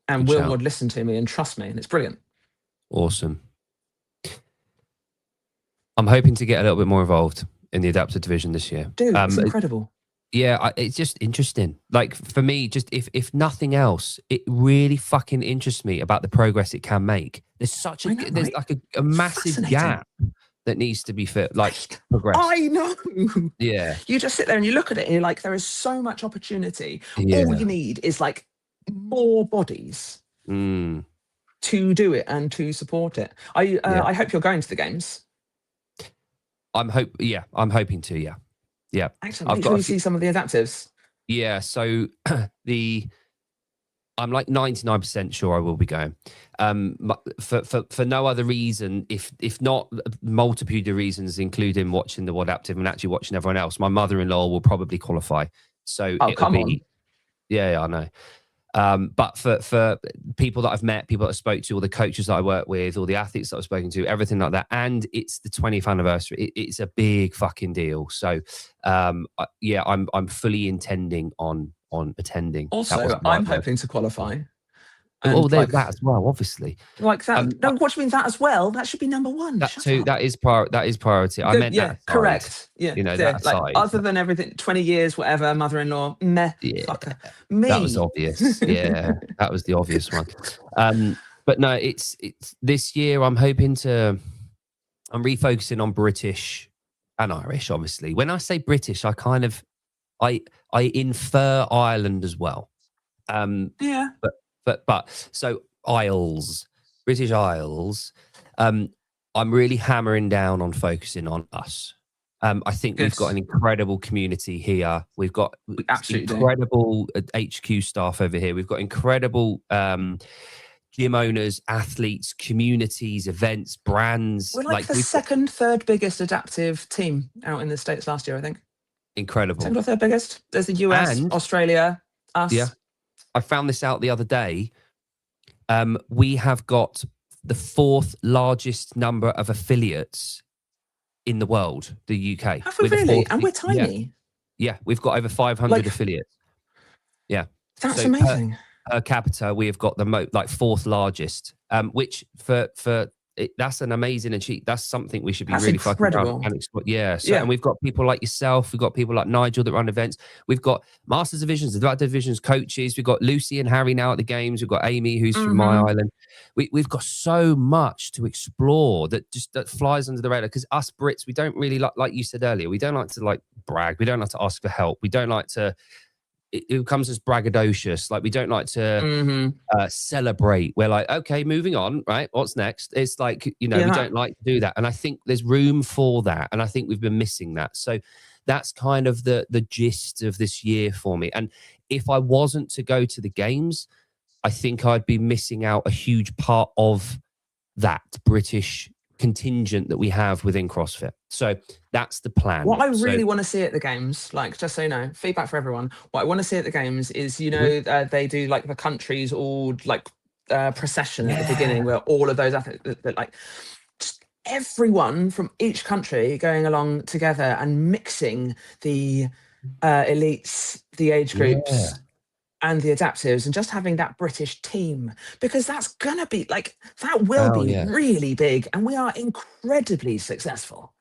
And Will would listen to me and trust me, and it's brilliant. Awesome. I'm hoping to get a little bit more involved in the adaptive division this year. Dude, it's incredible. It's just interesting. Like for me, just if nothing else, it really fucking interests me about the progress it can make. There's there's like a massive gap that needs to be progressed. I know. Yeah. You just sit there and you look at it and you're like, there is so much opportunity. All you need is like more bodies to do it and to support it. I hope you're going to the games. I'm hoping to, yeah. Actually, make sure you see some of the adaptives. Yeah, so I'm like 99% sure I will be going. For no other reason, if not multitude of reasons, including watching the Wodaptive and actually watching everyone else. My mother-in-law will probably qualify. So come on. Yeah, I know. But for people that I've met, people that I spoke to, all the coaches that I work with, all the athletes that I've spoken to, everything like that, and it's the 20th anniversary. It's a big fucking deal. So, I'm fully intending on attending. Also, I'm hoping to qualify. Oh, there's that as well, obviously. Like that. No, what do you mean that as well? That should be number one. That is priority. I meant that. Correct. Yeah, that aside. Other than everything, 20 years, whatever. Mother-in-law, meh. Fucker. Me. That was obvious. Yeah, that was the obvious one. But no, it's this year. I'm refocusing on British and Irish. Obviously, when I say British, I kind of I infer Ireland as well. But so Isles, British Isles, I'm really hammering down on focusing on us. I think we've got an incredible community here. We've got incredible HQ staff over here. We've got incredible gym owners, athletes, communities, events, brands. We're like the second, third biggest adaptive team out in the States last year, I think. Incredible. Second or third biggest. There's the US, Australia, us. Yeah. I found this out the other day. We have got the 4th largest number of affiliates in the world, the UK. Have we really? And we're tiny. Yeah, we've got over 500 affiliates. Yeah. That's amazing. per capita, we have got the like fourth largest, which for that's an amazing achievement. That's something we should be really fucking proud of and explore. Yeah. So, and we've got people like yourself. We've got people like Nigel that run events. We've got Masters Divisions, the Development Divisions coaches. We've got Lucy and Harry now at the games. We've got Amy, who's from my island. We've got so much to explore that flies under the radar. Because us Brits, we don't really like you said earlier, we don't like to like brag. We don't like to ask for help. We don't like to. It comes as braggadocious. Like we don't like to celebrate. We're like, okay, moving on, right? What's next? It's like, we don't like to do that. And I think there's room for that. And I think we've been missing that. So that's kind of the gist of this year for me. And if I wasn't to go to the games, I think I'd be missing out a huge part of that British contingent that we have within CrossFit. So that's the plan. What I really want to see at the games, like, just so you know, feedback for everyone, what I want to see at the games is, they do like the countries all like procession at the beginning, where all of those athletes that like just everyone from each country going along together and mixing the elites, the age groups, and the adaptives, and just having that British team, because that's gonna be like, that will be really big, and we are incredibly successful.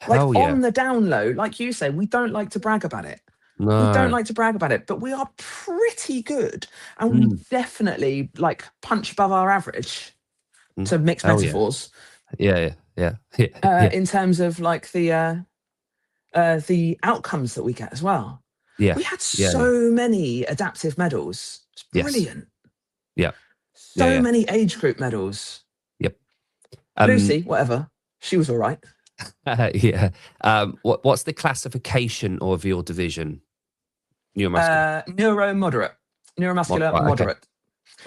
Like on the down low, like you say, we don't like to brag about it. No. We don't like to brag about it, but we are pretty good, and we definitely like punch above our average, to mix metaphors. In terms of like the outcomes that we get as well. We had so many adaptive medals. It's brilliant. So many age group medals. Lucy, whatever, she was all right. What's the classification of your division? Neuromuscular. Neuromuscular, moderate.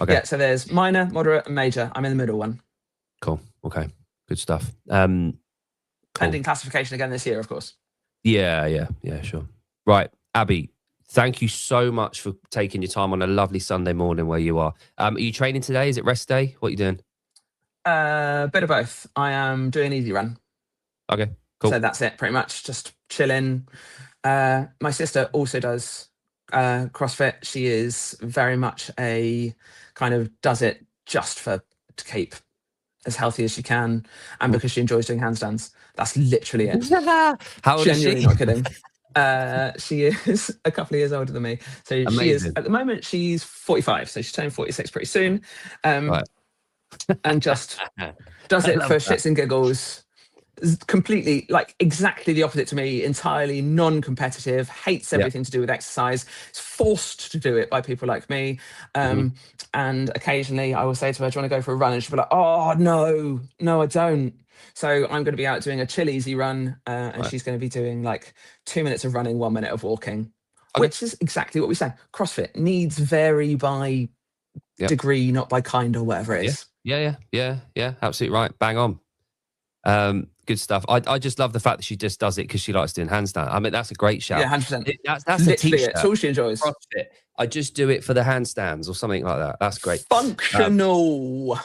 Okay. Yeah, so there's minor, moderate, and major. I'm in the middle one. Cool. Okay. Good stuff. Pending classification again this year, of course. Yeah, sure. Right. Abby, thank you so much for taking your time on a lovely Sunday morning where you are. Are you training today? Is it rest day? What are you doing? Bit of both. I am doing easy run. Okay, cool. So that's it, pretty much. Just chilling. My sister also does CrossFit. She is very much a kind of does it just to keep as healthy as she can, and because she enjoys doing handstands. That's literally it. How old Genuinely is she? Not kidding. She is a couple of years older than me. So Amazing. She is, at the moment, she's 45. So she's turning 46 pretty soon. And just does it for shits and giggles. Completely, like exactly the opposite to me, entirely non-competitive, hates everything to do with exercise. It's forced to do it by people like me. And occasionally I will say to her, do you want to go for a run? And she'll be like, oh, no, I don't. So I'm going to be out doing a chill easy run, and she's going to be doing like 2 minutes of running, 1 minute of walking, which is exactly what we say. CrossFit needs vary by degree, not by kind or whatever it is. Yeah, absolutely right. Bang on. Good stuff. I just love the fact that she just does it because she likes doing handstand. I mean, that's a great shout. Yeah, 100%. That's literally it. It's all she enjoys. CrossFit. I just do it for the handstands or something like that. That's great. Functional.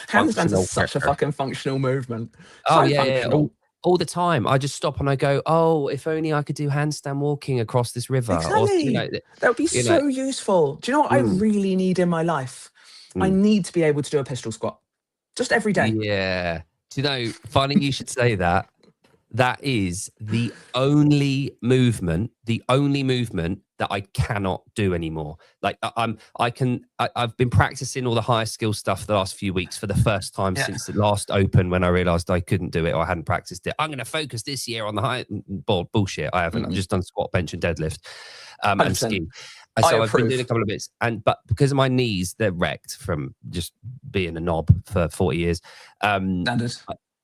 Handstands are such a fucking functional movement. All the time. I just stop and I go, oh, if only I could do handstand walking across this river. Exactly. Or, that would be so useful. Do you know what I really need in my life? I need to be able to do a pistol squat. Just every day. Yeah. Do you know, funny you should say that. That is the only movement that I cannot do anymore. Like I've been practicing all the higher skill stuff the last few weeks for the first time since the last Open, when I realized I couldn't do it or I hadn't practiced it. I'm going to focus this year on the high bullshit. I haven't. I've just done squat, bench and deadlift and ski. And so I've been doing a couple of bits, but because of my knees, they're wrecked from just being a knob for 40 years. Standard.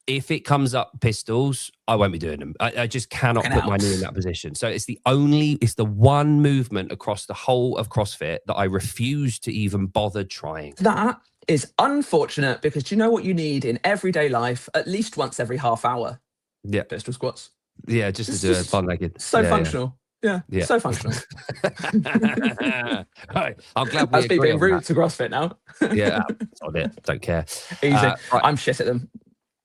If it comes up pistols, I won't be doing them. I just cannot put my knee in that position. So it's the one movement across the whole of CrossFit that I refuse to even bother trying. That is unfortunate, because do you know what you need in everyday life at least once every half hour? Yeah. Pistol squats. Yeah, just to do it fun-legged. So functional. Yeah, so functional. Right. I'm glad we That's me being rude to CrossFit now. Yeah, on it. Don't care. Easy. I'm shit at them.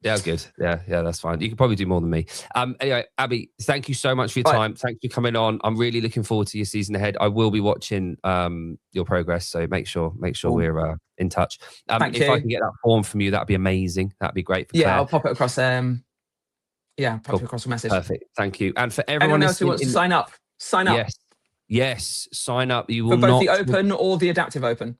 Yeah, good. Yeah, that's fine. You can probably do more than me. Anyway, Abby, thank you so much for your time. Thanks for coming on. I'm really looking forward to your season ahead. I will be watching your progress, so make sure we're in touch. Thank if you. I can get that form from you, that'd be amazing. That'd be great for Claire. I'll pop it across. Pop it across a message. Perfect. Thank you. And for everyone else who wants to sign up, Yes, sign up. You will for both not the open or the adaptive open.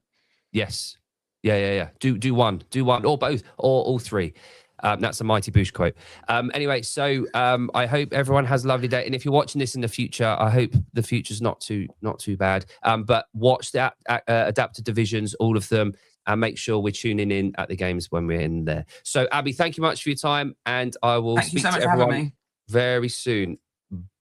Yes. Yeah. Do one or both or all three. That's a Mighty Boosh quote. Anyway, so I hope everyone has a lovely day. And if you're watching this in the future, I hope the future's not too bad. But watch the adapted divisions, all of them, and make sure we're tuning in at the games when we're in there. So, Abby, thank you much for your time, and I will speak to everyone very soon.